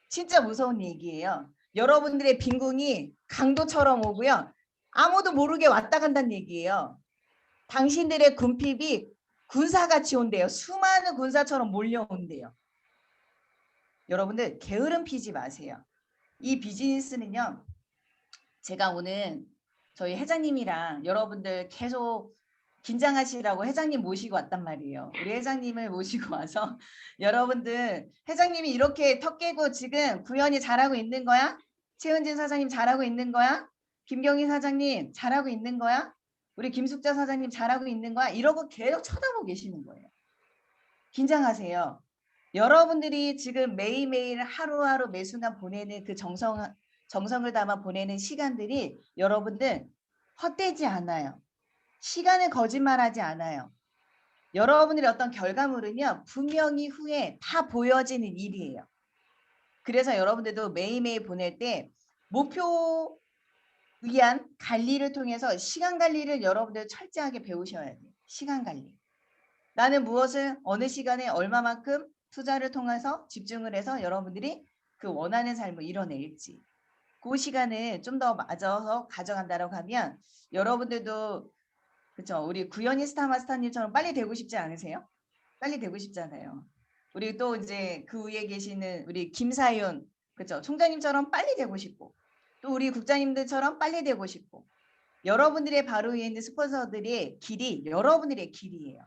진짜 무서운 얘기예요. 여러분들의 빈궁이 강도처럼 오고요. 아무도 모르게 왔다 간다는 얘기예요. 당신들의 궁핍이 군사같이 온대요. 수많은 군사처럼 몰려온대요. 여러분들 게으름 피지 마세요. 이 비즈니스는요. 제가 오늘 저희 회장님이랑 여러분들 계속 긴장하시라고 회장님 모시고 왔단 말이에요. 우리 회장님을 모시고 와서 여러분들 회장님이 이렇게 턱 깨고 지금 구현이 잘하고 있는 거야? 최은진 사장님 잘하고 있는 거야? 김경희 사장님 잘하고 있는 거야? 우리 김숙자 사장님 잘하고 있는 거야? 이러고 계속 쳐다보고 계시는 거예요. 긴장하세요. 여러분들이 지금 매일매일 하루하루 매순간 보내는 그 정성을 담아 보내는 시간들이 여러분들 헛되지 않아요. 시간은 거짓말하지 않아요. 여러분들의 어떤 결과물은요. 분명히 후에 다 보여지는 일이에요. 그래서 여러분들도 매일매일 보낼 때 목표 위한 관리를 통해서 시간 관리를 여러분들 철저하게 배우셔야 돼요. 시간 관리. 나는 무엇을 어느 시간에 얼마만큼 투자를 통해서 집중을 해서 여러분들이 그 원하는 삶을 이뤄낼지 그 시간을 좀 더 맞아서 가져간다고 하면 여러분들도 그렇죠. 우리 구현이 스타 마스터님처럼 빨리 되고 싶지 않으세요? 빨리 되고 싶잖아요. 우리 또 이제 그 위에 계시는 우리 김사윤 그렇죠. 총장님처럼 빨리 되고 싶고 또 우리 국장님들처럼 빨리 되고 싶고 여러분들의 바로 위에 있는 스폰서들의 길이 여러분들의 길이에요.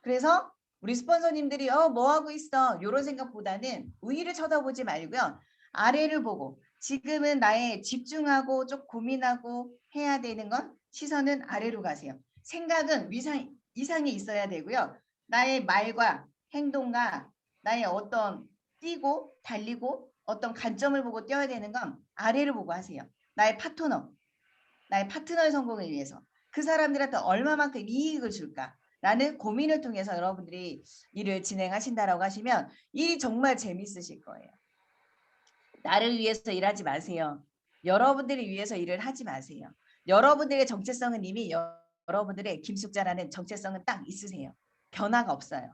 그래서 우리 스폰서님들이 뭐 하고 있어? 이런 생각보다는 위를 쳐다보지 말고요. 아래를 보고 지금은 나의 집중하고 좀 고민하고 해야 되는 건 시선은 아래로 가세요. 생각은 이상이 있어야 되고요. 나의 말과 행동과 나의 어떤 뛰고 달리고 어떤 관점을 보고 뛰어야 되는 건 아래를 보고 하세요. 나의 파트너의 성공을 위해서 그 사람들한테 얼마만큼 이익을 줄까? 라는 고민을 통해서 여러분들이 일을 진행하신다라고 하시면 일이 정말 재밌으실 거예요. 나를 위해서 일하지 마세요. 여러분들을 위해서 일을 하지 마세요. 여러분들의 정체성은 이미 여러분들의 김숙자라는 정체성은 딱 있으세요. 변화가 없어요.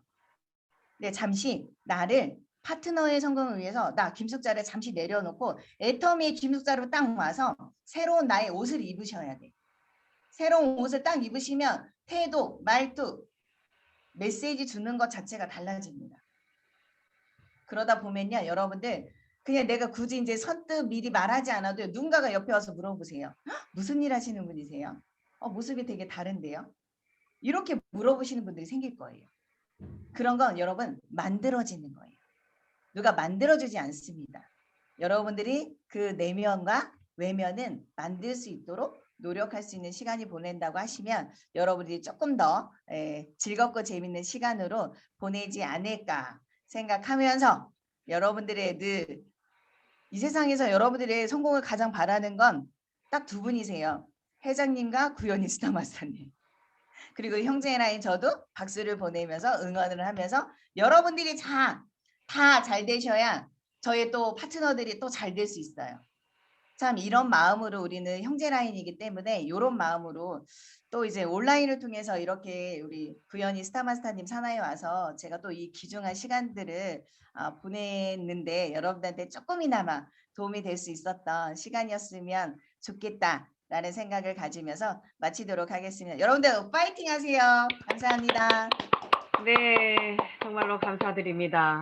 근데 잠시 나를 파트너의 성공을 위해서 나 김숙자를 잠시 내려놓고 애터미의 김숙자로 딱 와서 새로운 나의 옷을 입으셔야 돼. 새로운 옷을 딱 입으시면 태도, 말투, 메시지 주는 것 자체가 달라집니다. 그러다 보면요, 여러분들 그냥 내가 굳이 이제 선뜻 미리 말하지 않아도 누군가가 옆에 와서 물어보세요. 무슨 일 하시는 분이세요? 모습이 되게 다른데요? 이렇게 물어보시는 분들이 생길 거예요. 그런 건 여러분 만들어지는 거예요. 누가 만들어주지 않습니다. 여러분들이 그 내면과 외면은 만들 수 있도록 노력할 수 있는 시간이 보낸다고 하시면 여러분들이 조금 더 즐겁고 재밌는 시간으로 보내지 않을까 생각하면서 여러분들의 늘 이 세상에서 여러분들의 성공을 가장 바라는 건 딱 두 분이세요. 회장님과 구현이 스타 마스터님. 그리고 형제라인 저도 박수를 보내면서 응원을 하면서 여러분들이 다 잘 되셔야 저희 또 파트너들이 또 잘 될 수 있어요. 참 이런 마음으로 우리는 형제 라인이기 때문에 이런 마음으로 또 이제 온라인을 통해서 이렇게 우리 구현이 스타마스터님 산하에 와서 제가 또 이 귀중한 시간들을 보냈는데 여러분들한테 조금이나마 도움이 될 수 있었던 시간이었으면 좋겠다라는 생각을 가지면서 마치도록 하겠습니다. 여러분들 파이팅 하세요. 감사합니다. 네, 정말로 감사드립니다.